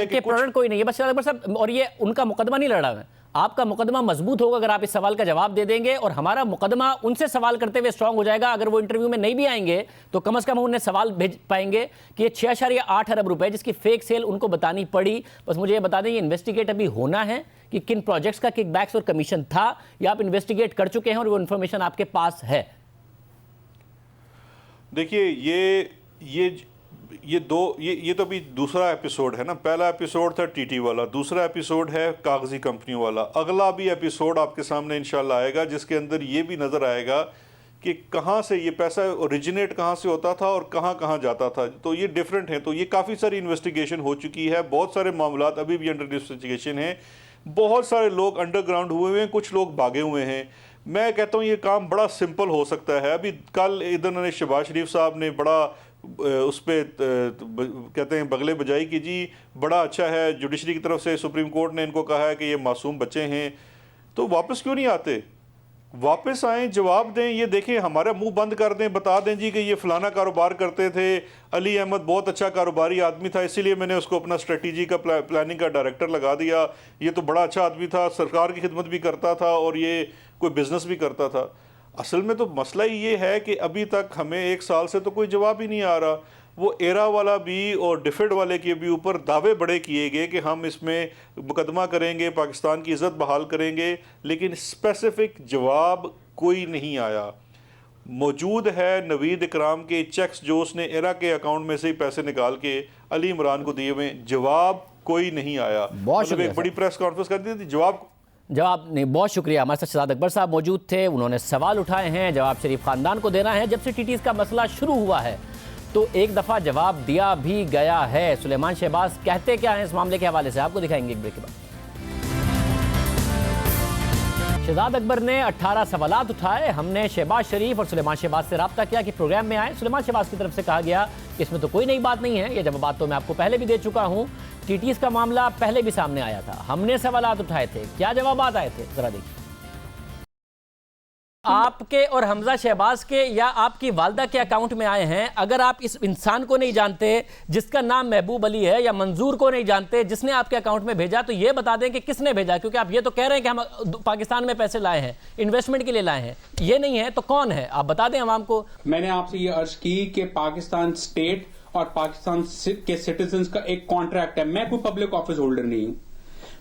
A: कि प्रोडक्ट कोई नहीं है, बस साहब, और ये उनका मुकदमा नहीं लड़ा है। आपका मुकदमा मजबूत होगा अगर आप इस सवाल का जवाब दे देंगे, और हमारा मुकदमा उनसे सवाल करते हुए स्ट्रांग हो जाएगा अगर वो इंटरव्यू में नहीं भी आएंगे, तो कम से कम उन्हें सवाल भेज पाएंगे कि ये 6.8 अरब रुपए जिसकी फेक सेल उनको बतानी पड़ी। बस मुझे ये बता दें, ये इन्वेस्टिगेट अभी होना है कि किन प्रोजेक्ट्स का किकबैक्स और कमीशन था, या आप इन्वेस्टिगेट कर चुके हैं और वो इन्फॉर्मेशन आपके पास है?
E: देखिए, ये तो अभी दूसरा एपिसोड है ना। पहला एपिसोड था टीटी वाला, दूसरा एपिसोड है कागजी कंपनियों वाला। अगला भी एपिसोड आपके सामने इंशाल्लाह आएगा जिसके अंदर ये भी नज़र आएगा कि कहाँ से ये पैसा ओरिजिनेट कहाँ से होता था और कहाँ कहाँ जाता था। तो ये डिफरेंट है। तो ये काफ़ी सारी इन्वेस्टिगेशन हो चुकी है, बहुत सारे मामलात अभी भी अंडर इन्वेस्टिगेशन हैं, बहुत सारे लोग अंडरग्राउंड हुए हैं, कुछ लोग भागे हुए हैं। मैं कहता हूँ ये काम बड़ा सिंपल हो सकता है। अभी कल इधर शहबाज शरीफ साहब ने बड़ा उस पर कहते हैं बगले बजाई कि जी बड़ा अच्छा है, जुडिशरी की तरफ से सुप्रीम कोर्ट ने इनको कहा है कि ये मासूम बच्चे हैं। तो वापस क्यों नहीं आते? वापस आएँ, जवाब दें। ये देखें, हमारा मुंह बंद कर दें, बता दें जी कि ये फलाना कारोबार करते थे, अली अहमद बहुत अच्छा कारोबारी आदमी था, इसीलिए मैंने उसको अपना स्ट्रेटजी का प्लानिंग का डायरेक्टर लगा दिया, ये तो बड़ा अच्छा आदमी था, सरकार की खिदमत भी करता था और ये कोई बिजनेस भी करता था। असल में तो मसला ही ये है कि अभी तक हमें 1 साल से तो कोई जवाब ही नहीं आ रहा। वो एरा वाला भी और डिफेड वाले के भी ऊपर दावे बड़े किए गए कि हम इसमें मुकदमा करेंगे, पाकिस्तान की इज़्ज़त बहाल करेंगे, लेकिन स्पेसिफिक जवाब कोई नहीं आया। मौजूद है नवीद इकराम के चेक्स जो उसने एरा के अकाउंट में से ही पैसे निकाल के अली इमरान को दिए हुए, जवाब कोई नहीं आया। मतलब एक बड़ी प्रेस कॉन्फ्रेंस कर दी थी, जवाब
A: नहीं। बहुत शुक्रिया। हमारे साथ शहजाद अकबर साहब मौजूद थे, उन्होंने सवाल उठाए हैं, जवाब शरीफ खानदान को देना है। जब से टीटीज़ का मसला शुरू हुआ है तो एक दफ़ा जवाब दिया भी गया है। सुलेमान शहबाज कहते क्या हैं इस मामले के हवाले से, आपको दिखाएंगे एक ब्रेक के बाद। शहजाद अकबर ने 18 सवालात उठाए। हमने शहबाज शरीफ और सुलेमान शहबाज से रब्ता किया कि प्रोग्राम में आए। सुलेमान शहबाज की तरफ से कहा गया कि इसमें तो कोई नई बात नहीं है, ये जवाब तो मैं आपको पहले भी दे चुका हूँ, टीटीज़ का मामला पहले भी सामने आया था, हमने सवालात उठाए थे, क्या जवाब आए थे, जरा देखिए। आपके और हमजा शहबाज के या आपकी वालदा के अकाउंट में आए हैं। अगर आप इस इंसान को नहीं जानते जिसका नाम महबूब अली है, या मंजूर को नहीं जानते जिसने आपके अकाउंट में भेजा, तो ये बता दें कि किसने भेजा, क्योंकि आप ये तो कह रहे हैं कि हम पाकिस्तान में पैसे लाए हैं, इन्वेस्टमेंट के लिए लाए हैं, ये नहीं है तो कौन है, आप बता दें आवाम को।
F: मैंने आपसे ये अर्ज की कि पाकिस्तान स्टेट और पाकिस्तान के सिटीजन्स का एक कॉन्ट्रैक्ट है। मैं कोई पब्लिक ऑफिस होल्डर नहीं हूं,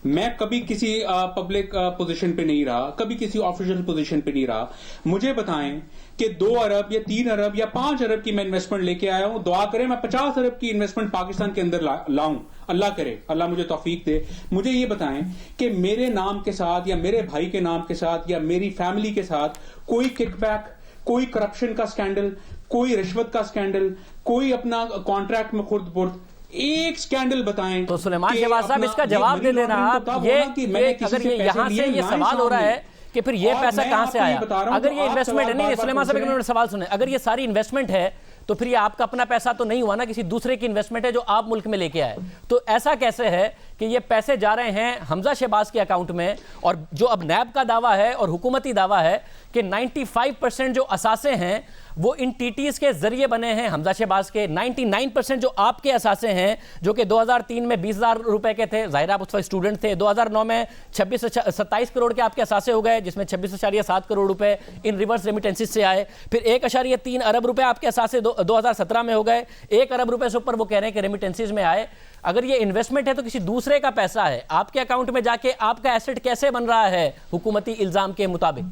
F: मैं कभी किसी पब्लिक पोजीशन पे नहीं रहा, कभी किसी ऑफिशियल पोजीशन पे नहीं रहा। मुझे बताएं कि 2 अरब या 3 अरब या 5 अरब की मैं इन्वेस्टमेंट लेके आया हूं। दुआ करें मैं 50 अरब की इन्वेस्टमेंट पाकिस्तान के अंदर लाऊं, अल्लाह करे, अल्लाह मुझे तौफीक दे। मुझे ये बताएं कि मेरे नाम के साथ या मेरे भाई के नाम के साथ या मेरी फैमिली के साथ कोई किकबैक, कोई करप्शन का स्कैंडल, कोई रिश्वत का स्कैंडल, कोई अपना कॉन्ट्रैक्ट में खुर्द बुर्द, एक स्कैंडल बताएं।
A: तो सुलेमान शहबाज साहब इसका जवाब दे देना आप। ये अगर ये यहाँ से ये सवाल हो रहा है कि फिर ये पैसा कहां से आया, अगर ये इन्वेस्टमेंट है, नहीं सुलेमान साहब एक मिनट सवाल सुने, अगर ये सारी इन्वेस्टमेंट है तो फिर ये आपका अपना पैसा तो नहीं हुआ ना, किसी दूसरे की इन्वेस्टमेंट है जो आप मुल्क में लेके आए। तो ऐसा कैसे है कि ये पैसे जा रहे हैं हमजा शहबाज के अकाउंट में, और जो अब नैब का दावा है और हुकूमती दावा है कि 95% जो असासे हैं वो इन टीटीज के जरिए बने हैं हमजा शहबाज के, 99% जो आपके असासे हैं जो कि 2003 में 20,000 रुपए के थे, जाहिर आप उस वक्त स्टूडेंट थे, 2009 में 27 करोड़ के आपके असासे हो गए, जिसमें 26.7 करोड़ रुपए इन रिवर्स रेमिटेंसेस से आए, फिर 1.3 अरब रुपए आपके असासे 2017 में हो गए, 1 अरब रुपए से ऊपर वो कह रहे हैं कि रेमिटेंसेस में आए। अगर ये इन्वेस्टमेंट है तो किसी दूसरे का पैसा है, आपके अकाउंट में जाके आपका एसेट कैसे बन रहा है हुकूमती इल्जाम के मुताबिक?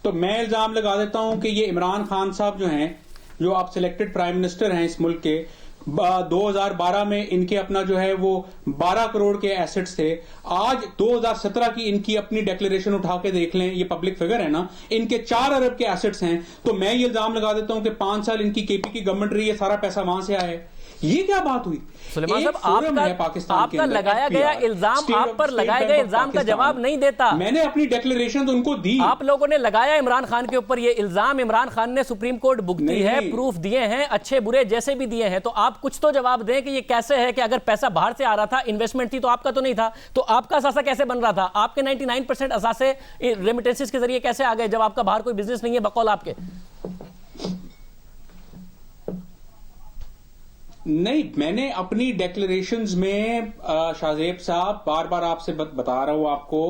F: तो मैं इल्जाम लगा देता हूं कि ये इमरान खान साहब जो हैं, जो आप सिलेक्टेड प्राइम मिनिस्टर हैं इस मुल्क के, 2012 में इनके अपना जो है वो 12 करोड़ के एसेट्स थे। आज 2017 की इनकी अपनी डिक्लेरेशन उठा के देख लें, ये पब्लिक फिगर है ना, इनके 4 अरब के एसेट्स हैं। तो मैं ये इल्जाम लगा देता हूं कि 5 साल इनकी केपी की गवर्नमेंट रही है, सारा पैसा वहां से आया है। ये क्या बात हुई?
A: सुलेमान साहब आपका लगाया गया इल्जाम, आप पर लगाए गए इल्जाम का जवाब नहीं देता।
F: मैंने अपनी डिक्लेरेशन उनको दी।
A: आप लोगों ने लगाया इमरान खान के ऊपर ये इल्जाम, इमरान खान ने सुप्रीम कोर्ट भुगती है, प्रूफ दिए हैं, अच्छे बुरे जैसे भी दिए हैं। तो आप कुछ तो जवाब दें कि ये कैसे है कि अगर पैसा बाहर से आ रहा था, इन्वेस्टमेंट थी तो आपका तो नहीं था, तो आपका असासा कैसे बन रहा था? आपके 99% असासे रेमिटेंसेस के जरिए कैसे आ गए जब आपका बाहर कोई बिजनेस नहीं है बकौल आपके?
F: नहीं, मैंने अपनी डिक्लेरेशंस में शाहजेब साहब बार बार आपसे बता रहा हूं आपको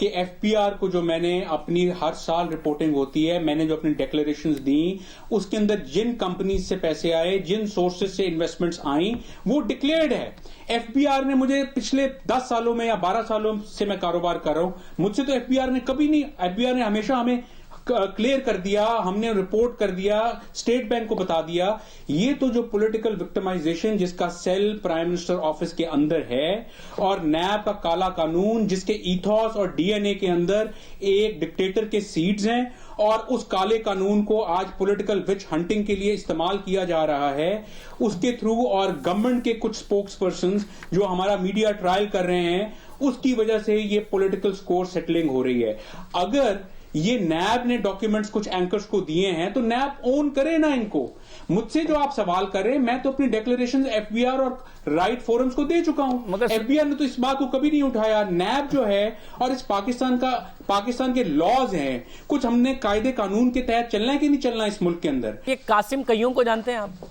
F: कि एफपीआर को जो मैंने अपनी हर साल रिपोर्टिंग होती है, मैंने जो अपनी डिक्लेरेशंस दी उसके अंदर जिन कंपनीज से पैसे आए, जिन सोर्सेज से इन्वेस्टमेंट्स आई, वो डिक्लेयर्ड है। एफबीआर ने मुझे पिछले 10 सालों में या 12 सालों से मैं कारोबार कर रहा हूं, मुझसे तो एफबीआर ने कभी नहीं, एफबीआर ने हमेशा हमें क्लियर कर दिया, हमने रिपोर्ट कर दिया, स्टेट बैंक को बता दिया। ये तो जो पॉलिटिकल विक्टिमाइजेशन जिसका सेल प्राइम मिनिस्टर ऑफिस के अंदर है, और नैब का काला कानून जिसके ईथॉस और डीएनए के अंदर एक डिक्टेटर के सीड्स हैं, और उस काले कानून को आज पॉलिटिकल विच हंटिंग के लिए इस्तेमाल किया जा रहा है उसके थ्रू, और गवर्नमेंट के कुछ स्पोक्स पर्सन जो हमारा मीडिया ट्रायल कर रहे हैं, उसकी वजह से ये पॉलिटिकल स्कोर सेटलिंग हो रही है। अगर ये नैब ने डॉक्यूमेंट्स कुछ एंकर्स को दिए हैं तो नैब ओन करे ना इनको। मुझसे जो आप सवाल कर रहे हैं, मैं तो अपनी डिक्लेरेशन एफबीआर और राइट फोरम्स को दे चुका हूं, मगर एफबीआर ने तो इस बात को कभी नहीं उठाया। नैब जो है और इस पाकिस्तान के लॉज हैं, कुछ हमने कायदे कानून के तहत चलना है कि नहीं चलना इस मुल्क के अंदर।
A: ये कासिम कयूम को जानते हैं आप?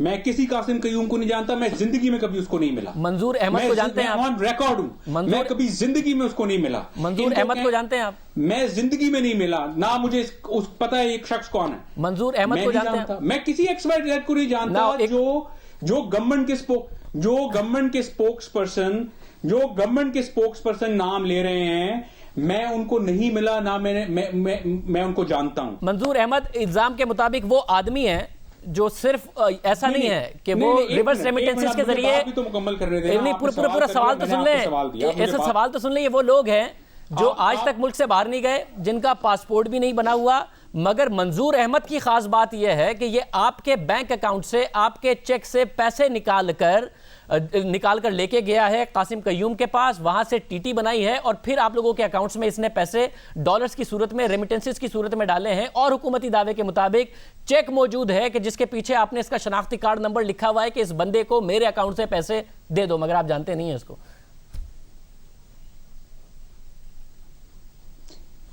F: मैं किसी कासिम कयूम को नहीं जानता, मैं जिंदगी में कभी उसको नहीं मिला।
A: मंजूर अहमद को जानते हैं आप?
F: ऑन रिकॉर्ड हूं, मैं कभी जिंदगी में उसको नहीं मिला।
A: मंजूर अहमद को जानते हैं आप?
F: मैं जिंदगी में नहीं मिला, ना मुझे पता है एक शख्स कौन है।
A: मंजूर अहमद को जानते हैं?
F: मैं किसी एक्सपर्ट को नहीं जानता। जो गवर्नमेंट के स्पोक्स पर्सन नाम ले रहे हैं, मैं उनको नहीं मिला, ना मैं उनको जानता हूं।
A: मंजूर अहमद इल्जाम के मुताबिक वो आदमी है जो सिर्फ ऐसा नहीं है कि वो रिवर्स रेमिटेंसेस के जरिए,
F: तो मुकम्मल कर रहे थे।
A: पूरा सवाल तो सुन लें, ऐसा सवाल तो सुन लें। ये वो लोग हैं जो आज तक मुल्क से बाहर नहीं गए, जिनका पासपोर्ट भी नहीं बना हुआ, मगर मंजूर अहमद की खास बात यह है कि ये आपके बैंक अकाउंट से, आपके चेक से पैसे निकाल कर लेके गया है कासिम कयूम के पास, वहां से टीटी बनाई है, और फिर आप लोगों के अकाउंट्स में इसने पैसे डॉलर्स की सूरत में, रेमिटेंसेस की सूरत में डाले हैं। और हुकूमती दावे के मुताबिक चेक मौजूद है कि जिसके पीछे आपने इसका शनाख्ती कार्ड नंबर लिखा हुआ है कि इस बंदे को मेरे अकाउंट से पैसे दे दो, मगर आप जानते नहीं है इसको।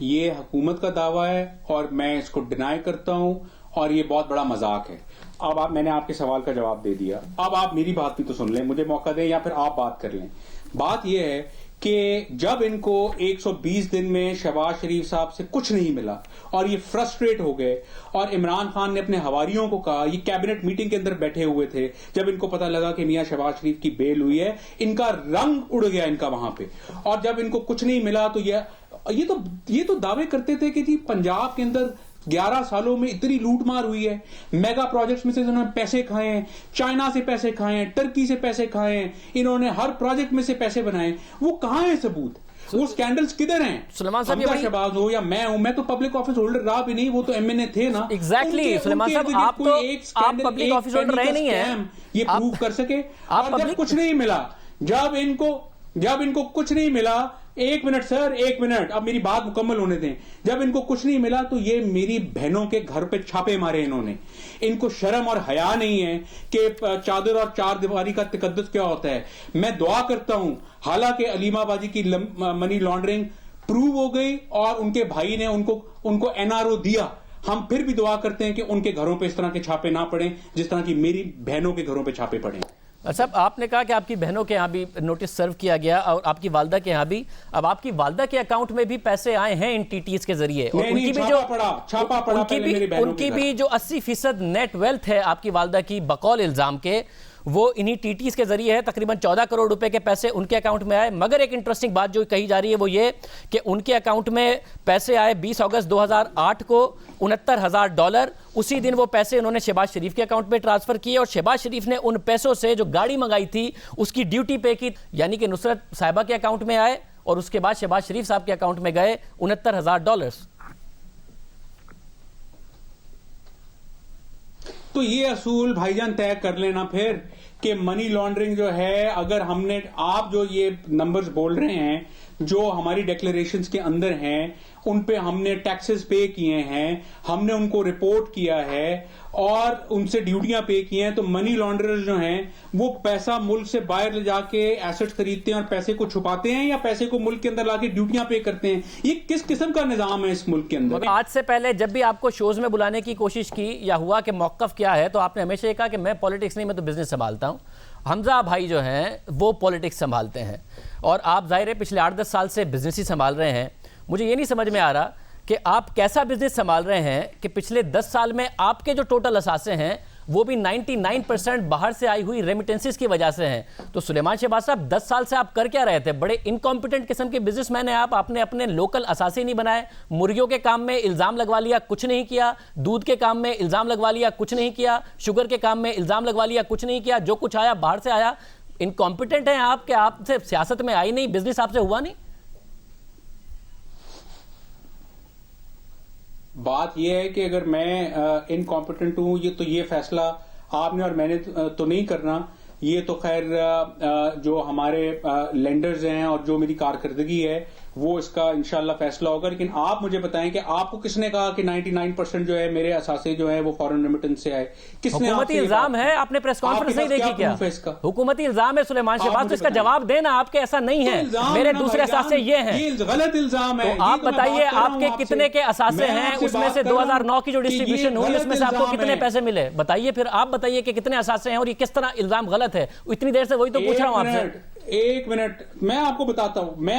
F: ये हुकूमत का दावा है और मैं इसको डिनाई करता हूं, और ये बहुत बड़ा मजाक है। अब मैंने आपके सवाल का जवाब दे दिया, अब आप मेरी बात भी तो सुन लें, मुझे मौका दें या फिर आप बात कर लें। बात यह है कि जब इनको 120 दिन में शहबाज शरीफ साहब से कुछ नहीं मिला और ये फ्रस्ट्रेट हो गए और इमरान खान ने अपने हवारियों को कहा, ये कैबिनेट मीटिंग के अंदर बैठे हुए थे, जब इनको पता लगा कि मियां शहबाज शरीफ की बेल हुई है, इनका रंग उड़ गया इनका वहां पे। और जब इनको कुछ नहीं मिला तो ये तो दावे करते थे कि जी पंजाब के अंदर 11 सालों में इतनी लूटमार हुई है, मेगा प्रोजेक्ट्स में से इन्होंने पैसे खाए हैं, चाइना से पैसे खाए हैं, टर्की से पैसे खाए हैं, इन्होंने हर प्रोजेक्ट में से पैसे बनाए। वो कहां है सबूत? वो स्कैंडल्स किधर हैं?
A: सुलेमान साहब,
F: हमजा शहबाज हो या मैं तो पब्लिक ऑफिस होल्डर रहा भी नहीं, वो तो एमएनए थे ना।
A: एग्जैक्टली सुलेमान साहब, आप पब्लिक ऑफिस होल्डर रहे नहीं है,
F: ये प्रूव कर सके। और जब कुछ नहीं मिला, जब इनको कुछ नहीं मिला, एक मिनट सर, एक मिनट, अब मेरी बात मुकम्मल होने दें। जब इनको कुछ नहीं मिला तो ये मेरी बहनों के घर पे छापे मारे इन्होंने। इनको शर्म और हया नहीं है कि चादर और चार दीवारी का तकद्दुस क्या होता है। मैं दुआ करता हूं, हालांकि अलीमा बाजी की मनी लॉन्ड्रिंग प्रूव हो गई और उनके भाई ने उनको एनआरओ दिया, हम फिर भी दुआ करते हैं कि उनके घरों पे इस तरह के छापे ना पड़े जिस तरह की मेरी बहनों के घरों पे छापे पड़े।
A: अच्छा, आपने कहा कि आपकी बहनों के यहाँ भी नोटिस सर्व किया गया और आपकी वालदा के यहाँ भी। अब आपकी वालदा के अकाउंट में भी पैसे आए हैं इन टीटीएस के जरिए, और उनकी भी जो उनकी भी जो 80% नेट वेल्थ है आपकी वालदा की बकौल इल्जाम के, वो इन्हीं टीटीएस के जरिए है। तकरीबन 14 करोड़ रुपए के पैसे उनके अकाउंट में आए। मगर एक इंटरेस्टिंग बात जो कही जा रही है वो ये कि उनके अकाउंट में पैसे आए 20 अगस्त 2008 को $69,000। उसी दिन वो पैसे उन्होंने शहबाज शरीफ के अकाउंट में ट्रांसफर किए और शहबाज शरीफ ने उन पैसों से जो गाड़ी मंगाई थी उसकी ड्यूटी पे की, यानी कि नुसरत साहिबा के अकाउंट में आए और उसके बाद शहबाज शरीफ साहब के अकाउंट में गए $69,000।
F: तो ये असूल भाईजान तय कर लेना फिर कि मनी लॉन्ड्रिंग जो है, अगर हमने, आप जो ये नंबर्स बोल रहे हैं जो हमारी डिक्लेरेशंस के अंदर हैं, उन पे हमने टैक्सेस पे किए हैं, हमने उनको रिपोर्ट किया है और उनसे ड्यूटियां पे की हैं, तो मनी लॉन्ड्रर्स जो हैं वो पैसा मुल्क से बाहर ले जाके एसेट्स खरीदते हैं और पैसे को छुपाते हैं या पैसे को मुल्क के अंदर लाके ड्यूटियां पे करते हैं। ये किस किस्म का निजाम है इस मुल्क के अंदर?
A: आज से पहले जब भी आपको शोज में बुलाने की कोशिश की या हुआ कि मौकफ क्या है, तो आपने हमेशा ये कहा कि मैं पॉलिटिक्स नहीं, मैं तो बिजनेस संभालता हूं। हमजा भाई जो हैं वो पॉलिटिक्स संभालते हैं और आप जाहिर है पिछले 8-10 साल से बिजनेस ही संभाल रहे हैं। मुझे ये नहीं समझ में आ रहा कि आप कैसा बिजनेस संभाल रहे हैं कि पिछले 10 साल में आपके जो टोटल असासे हैं वो भी 99% बाहर से आई हुई रेमिटेंसेस की वजह से हैं। तो सुलेमान शहबाज साहब, 10 साल से आप कर क्या रहे थे? बड़े इनकॉम्पिटेंट किस्म के बिजनेसमैन हैं आप। आपने अपने लोकल असासे नहीं बनाए, मुर्गियों के काम में इल्जाम लगवा लिया, कुछ नहीं किया, दूध के काम में इल्जाम लगवा लिया, कुछ नहीं किया, शुगर के काम में इल्जाम लगवा लिया, कुछ नहीं किया, जो कुछ आया बाहर से आया। इनकॉम्पिटेंट हैं आप कि आपसे सियासत में आई नहीं, बिजनेस आपसे हुआ नहीं?
F: बात यह है कि अगर मैं इनकॉम्पिटेंट हूं, ये फैसला आपने और मैंने तो नहीं करना। ये तो खैर जो हमारे लेंडर्स हैं और जो मेरी कारकर्दगी है वो इसका इंशाल्लाह फैसला होगा। लेकिन आप मुझे बताएं कि आपको किसने कहा कि 99% जो है मेरे असासे जो है वो फॉरेन रेमिटेंस से आए? किसने?
A: हुकूमती इल्जाम है, आपने प्रेस कॉन्फ्रेंस नहीं देखी क्या? हुकूमती इल्जाम है सुलेमान शहबाज, तो इसका जवाब देना आपके ऐसा नहीं है। मेरे दूसरे असासे ये हैं,
F: गलत इल्जाम है।
A: तो आप बताइए आपके कितने के असासे हैं, उसमें से 2009 की जो डिस्ट्रीब्यूशन हुई उसमें से आपको कितने पैसे मिले? बताइए फिर, आप बताइए कि कितने असासे हैं और ये किस तरह इल्जाम गलत है। इतनी देर से वही तो पूछ रहा हूं आपसे।
F: एक मिनट, मैं आपको बताता हूं। मैं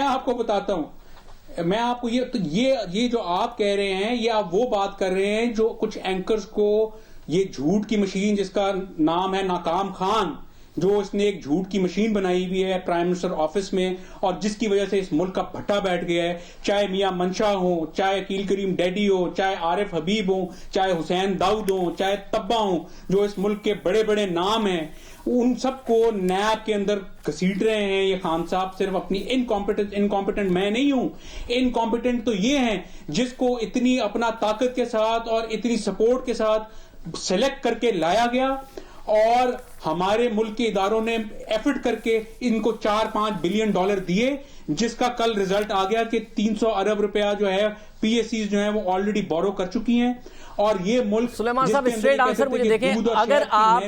F: आपको ये जो आप कह रहे हैं, ये आप वो बात कर रहे हैं जो कुछ एंकर्स को, ये झूठ की मशीन जिसका नाम है नाकाम खान, जो इसने एक झूठ की मशीन बनाई हुई है प्राइम मिनिस्टर ऑफिस में और जिसकी वजह से इस मुल्क का भट्टा बैठ गया है। चाहे मियां मंशा हो, चाहे अकील करीम डैडी हो, चाहे आरिफ हबीब हो, चाहे हुसैन दाऊद हो, चाहे तब्बा हो, जो इस मुल्क के बड़े बड़े नाम हैं, उन सबको नैब के अंदर घसीट रहे हैं ये खान साहब। सिर्फ अपनी इनकॉम्पिटेंट मैं नहीं हूं, इनकॉम्पिटेंट तो ये हैं जिसको इतनी अपना ताकत के साथ और इतनी सपोर्ट के साथ सेलेक्ट करके लाया गया और हमारे मुल्क के इदारों ने एफर्ट करके इनको 4-5 बिलियन डॉलर दिए, जिसका कल रिजल्ट आ गया कि 300 अरब रुपया जो है पीएससीज जो है वो ऑलरेडी बोरो कर चुकी हैं। और ये मुल्क,
A: सुलेमान साहब स्ट्रेट आंसर मुझे देखें, अगर आप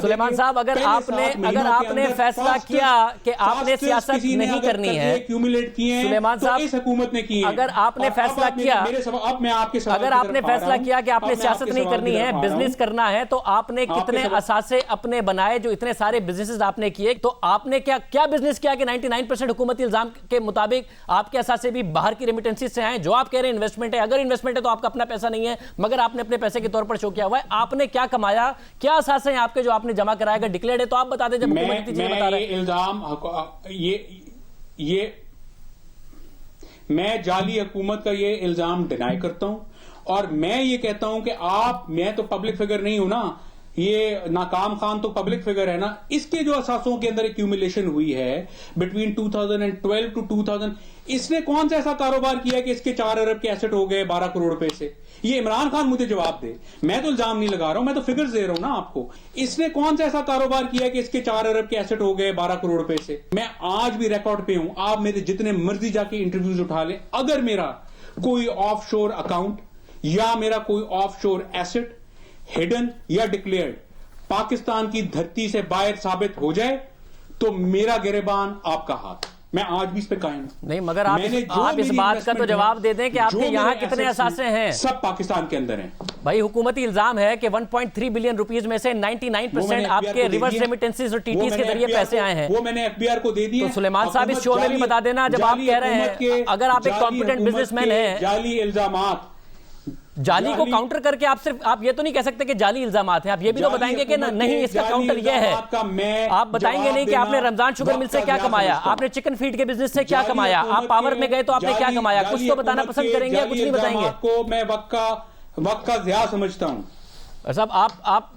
A: सुलेमान साहब अगर आपने फैसला किया कि आपने सियासत नहीं करनी है, सुलेमान साहब
F: इस हुकूमत ने की,
A: अगर आपने फैसला किया,
F: अब मैं आपके
A: अगर आपने फैसला किया कि आपने सियासत नहीं करनी है, बिजनेस करना है, तो आपने कितने असासे अपने बनाए जो इतने सारे बिजनेसेस आपने किए? तो आपने क्या बिजनेस किया कि 99% हुकूमती इल्जाम के मुताबिक आपके असासे भी बाहर की रेमिटेंसीज से आए, जो आप कह रहे हैं इन्वेस्टमेंट है, अगर इन्वेस्टमेंट है तो आपका अपना पैसा नहीं है, मगर आपने अपने पैसे के तौर पर शो किया हुआ है। आपने क्या कमाया, क्या असासे हैं आपके जो आपने जमा कराया? अगर डिक्लेयर्ड है तो आप बता दें। जब हुकूमत की चीजें बता रहे हैं,
F: इल्जाम मैं जाली हुकूमत का ये इल्जाम डिनाई करता हूं, और मैं ये कहता हूं कि मैं तो पब्लिक फिगर नहीं हूं ना, ये नाकाम खान तो पब्लिक फिगर है ना। इसके जो असासों के अंदर एक्यूमुलेशन हुई है बिटवीन 2012 टू 2000, इसने कौन सा ऐसा कारोबार किया कि इसके 4 अरब के एसेट हो गए 12 करोड़ रुपए से? ये इमरान खान मुझे जवाब दे, मैं तो इल्जाम नहीं लगा रहा हूं, मैं तो फिगर्स दे रहा हूं ना आपको। इसने कौन सा ऐसा कारोबार किया कि इसके 4 अरब के एसेट हो गए 12 करोड़ रुपए से? मैं आज भी रिकॉर्ड पे हूं, आप मेरे जितने मर्जी जाके इंटरव्यूज उठा लें, अगर मेरा कोई ऑफशोर अकाउंट या मेरा कोई ऑफशोर एसेट हिडन या डिक्लेयर्ड पाकिस्तान की धरती से बाहर साबित हो जाए तो मेरा गिरबान आपका हाथ। मैं आज भी इस पे कायम
A: नहीं, मगर आप इस बात का तो जवाब दे दें कि आपके यहाँ कितने असासे हैं?
F: सब पाकिस्तान के अंदर हैं
A: भाई। हुकूमती इल्जाम है कि 1.3 बिलियन रुपीस में से 99% आपके रिवर्स रेमिटेंसेज और टीटीएस के जरिए पैसे आए हैं।
F: वो मैंने एफबीआर को दे दिए।
A: तो सुलेमान साहब इस शो में भी बता देना, जब आप कह रहे हैं अगर आप एक कॉम्पिटेंट बिजनेसमैन हैं,
F: जाली इल्जामात,
A: जाली को काउंटर करके आप ये तो नहीं कह सकते कि जाली इल्जामात हैं। आप ये भी तो बताएंगे कि नहीं, इसका काउंटर ये है। आप बताएंगे नहीं कि आपने रमजान शुगर मिल से क्या कमाया, आपने चिकन फीड के बिजनेस से क्या कमाया, आप पावर में गए तो आपने क्या कमाया? कुछ तो बताना पसंद करेंगे या कुछ नहीं बताएंगे?
F: आपको मैं वक्त का ज़िया समझता हूं।
A: साहब आप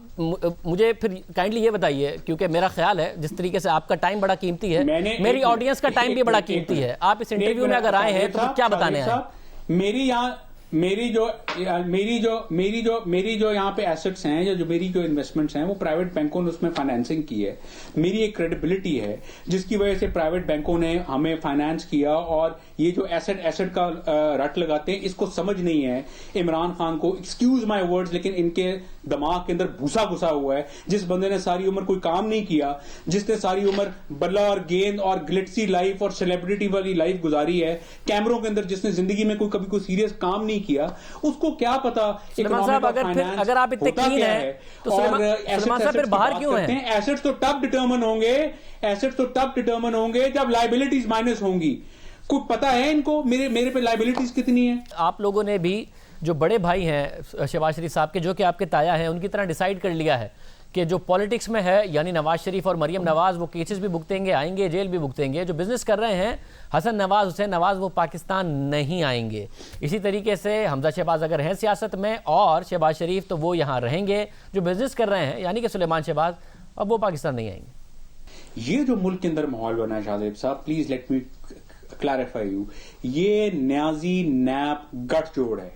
A: मुझे फिर काइंडली ये बताइए, क्योंकि मेरा ख्याल है जिस तरीके से आपका टाइम बड़ा कीमती है, मेरी ऑडियंस का टाइम भी बड़ा कीमती है। आप इस इंटरव्यू में अगर आए हैं तो क्या बताने आए?
F: मेरी जो यहाँ पे एसेट्स हैं या जो मेरी जो इन्वेस्टमेंट्स हैं वो प्राइवेट बैंकों ने उसमें फाइनेंसिंग की है। मेरी एक क्रेडिबिलिटी है जिसकी वजह से प्राइवेट बैंकों ने हमें फाइनेंस किया, और ये जो एसेट का रट लगाते हैं इसको समझ नहीं है इमरान खान को। एक्सक्यूज माय वर्ड्स, लेकिन इनके दिमाग के अंदर भूसा घुसा हुआ है। जिस बंदे ने सारी उम्र कोई काम नहीं किया, जिसने सारी उम्र बल्ला और गेंद और ग्लिटसी लाइफ और सेलिब्रिटी वाली लाइफ गुजारी है, कैमरों के अंदर जिसने जिंदगी में कभी कोई सीरियस काम नहीं किया, उसको क्या पता
A: साहब, अगर आप इतने कीन हैं तो सुलेमान साहब फिर बाहर क्यों हैं?
F: एसेट्स तो तब डिटरमिन होंगे जब लायबिलिटीज माइनस होंगी। कुछ पता है इनको मेरे पे लायबिलिटीज कितनी है?
A: आप लोगों ने भी जो बड़े भाई हैं शहबाज शरीफ साहब के, जो कि आपके ताया हैं, उनकी तरह डिसाइड कर लिया है कि जो पॉलिटिक्स में है, यानी नवाज शरीफ और मरियम नवाज, वो केसेस भी भुगतेंगे, आएंगे, जेल भी भुगतेंगे। जो बिजनेस कर रहे हैं हसन नवाज, हुसैन नवाज, वो पाकिस्तान नहीं आएंगे। इसी तरीके से हमजा शहबाज अगर हैं सियासत में और शहबाज शरीफ, तो वो यहाँ रहेंगे। जो बिजनेस कर रहे हैं यानी कि सुलेमान शहबाज, अब वो पाकिस्तान नहीं आएंगे।
F: ये जो मुल्क के अंदर माहौल बना है शाहजेब साहब, please let me clarify you, ये न्याजी नैप गठजोड़ है,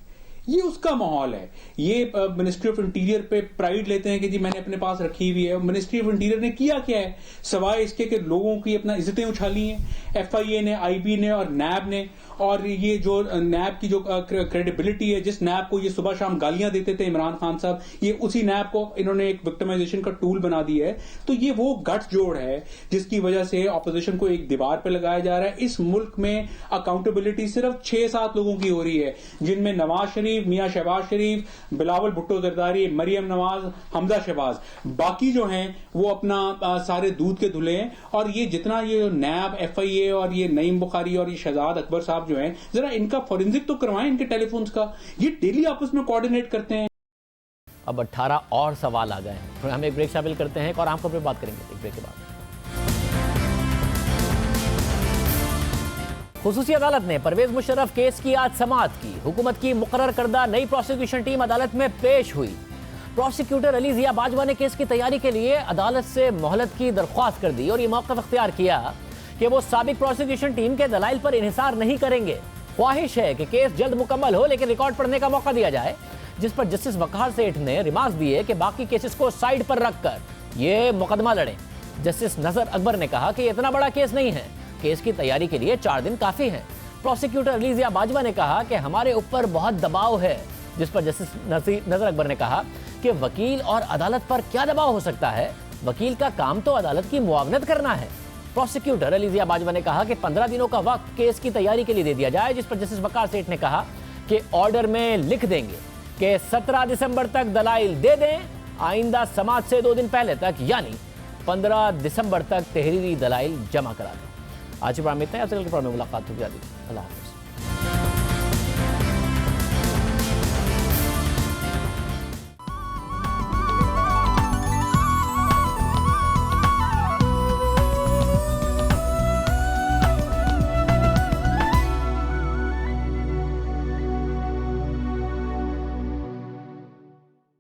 F: ये उसका माहौल है। ये मिनिस्ट्री ऑफ इंटीरियर पे प्राइड लेते हैं कि जी मैंने अपने पास रखी हुई है। मिनिस्ट्री ऑफ इंटीरियर ने किया क्या है सवाए इसके कि लोगों की अपना इज्जतें उछाली हैं FIA ने, IB ने और नैब ने। और ये जो नैब की जो क्रेडिबिलिटी है, जिस नैब को ये सुबह शाम गालियां देते थे इमरान खान साहब, ये उसी नैब को इन्होंने एक विक्टिमाइजेशन का टूल बना दिया है। तो ये वो गठजोड़ है जिसकी वजह से ऑपोजिशन को एक दीवार पे लगाया जा रहा है। इस मुल्क में अकाउंटेबिलिटी सिर्फ 6-7 लोगों की हो रही है, जिनमें नवाज शरीफ, मियां शहबाज शरीफ, बिलावल भुट्टो जरदारी, मरियम नवाज, हमजा शहबाज। बाकी जो हैं वो अपना सारे दूध के धुले हैं। और ये जितना ये नैब, FIA और ये नईम बुखारी और ये शहजाद अकबर साहब जो हैं, जरा इनका फोरेंसिक तो करवाएं इनके टेलीफोन्स का। ये डेली आपस में कोऑर्डिनेट करते हैं।
A: अब 18 और सवाल आ गए हैं। हम एक ब्रेक शामिल करते हैं और आमतौर पर बात करेंगे एक ब्रेक के बाद। खुसूसी अदालत ने परवेज मुशर्रफ केस की आज समाअत की। हुकूमत की मुकर्रर करदा नई प्रोसिक्यूशन टीम अदालत में पेश हुई। प्रोसिक्यूटर अली जिया बाजवा ने केस की तैयारी के लिए अदालत से मोहलत की दरख्वास्त कर दी और ये मौक़िफ़ अख्तियार किया कि वो साबिक प्रोसिक्यूशन टीम के दलाइल पर इन्हिसार नहीं करेंगे। ख्वाहिश है कि केस जल्द मुकम्मल हो, लेकिन रिकॉर्ड पढ़ने का मौका दिया जाए, जिस पर जस्टिस वक़ार सेठ ने रिमार्क्स दिए कि बाकी केसेस को साइड पर रखकर ये मुकदमा लड़ें। जस्टिस नजर अकबर ने कहा कि इतना बड़ा केस नहीं है, केस की तैयारी के लिए 4 दिन काफ़ी है। प्रोसिक्यूटर अली जिया बाजवा ने कहा कि हमारे ऊपर बहुत दबाव है, जिस पर जस्टिस नजर अकबर ने कहा कि वकील और अदालत पर क्या दबाव हो सकता है, वकील का काम तो अदालत की मुआवनत करना है। प्रोसिक्यूटर अली जिया बाजवा ने कहा कि 15 दिनों का वक्त केस की तैयारी के लिए दे दिया जाए, जिस पर जस्टिस वक़ार सेठ ने कहा कि ऑर्डर में लिख देंगे कि 17 दिसंबर तक दलाइल दे दें, आइंदा समाअत से 2 दिन पहले तक यानी 15 दिसंबर तक तहरीरी दलाइल जमा करा दें। आज के प्रोग्राम में इतना है, आपसे कल के प्रोग्राम में मुलाकात होगी। अल्लाह हाफ़िज़।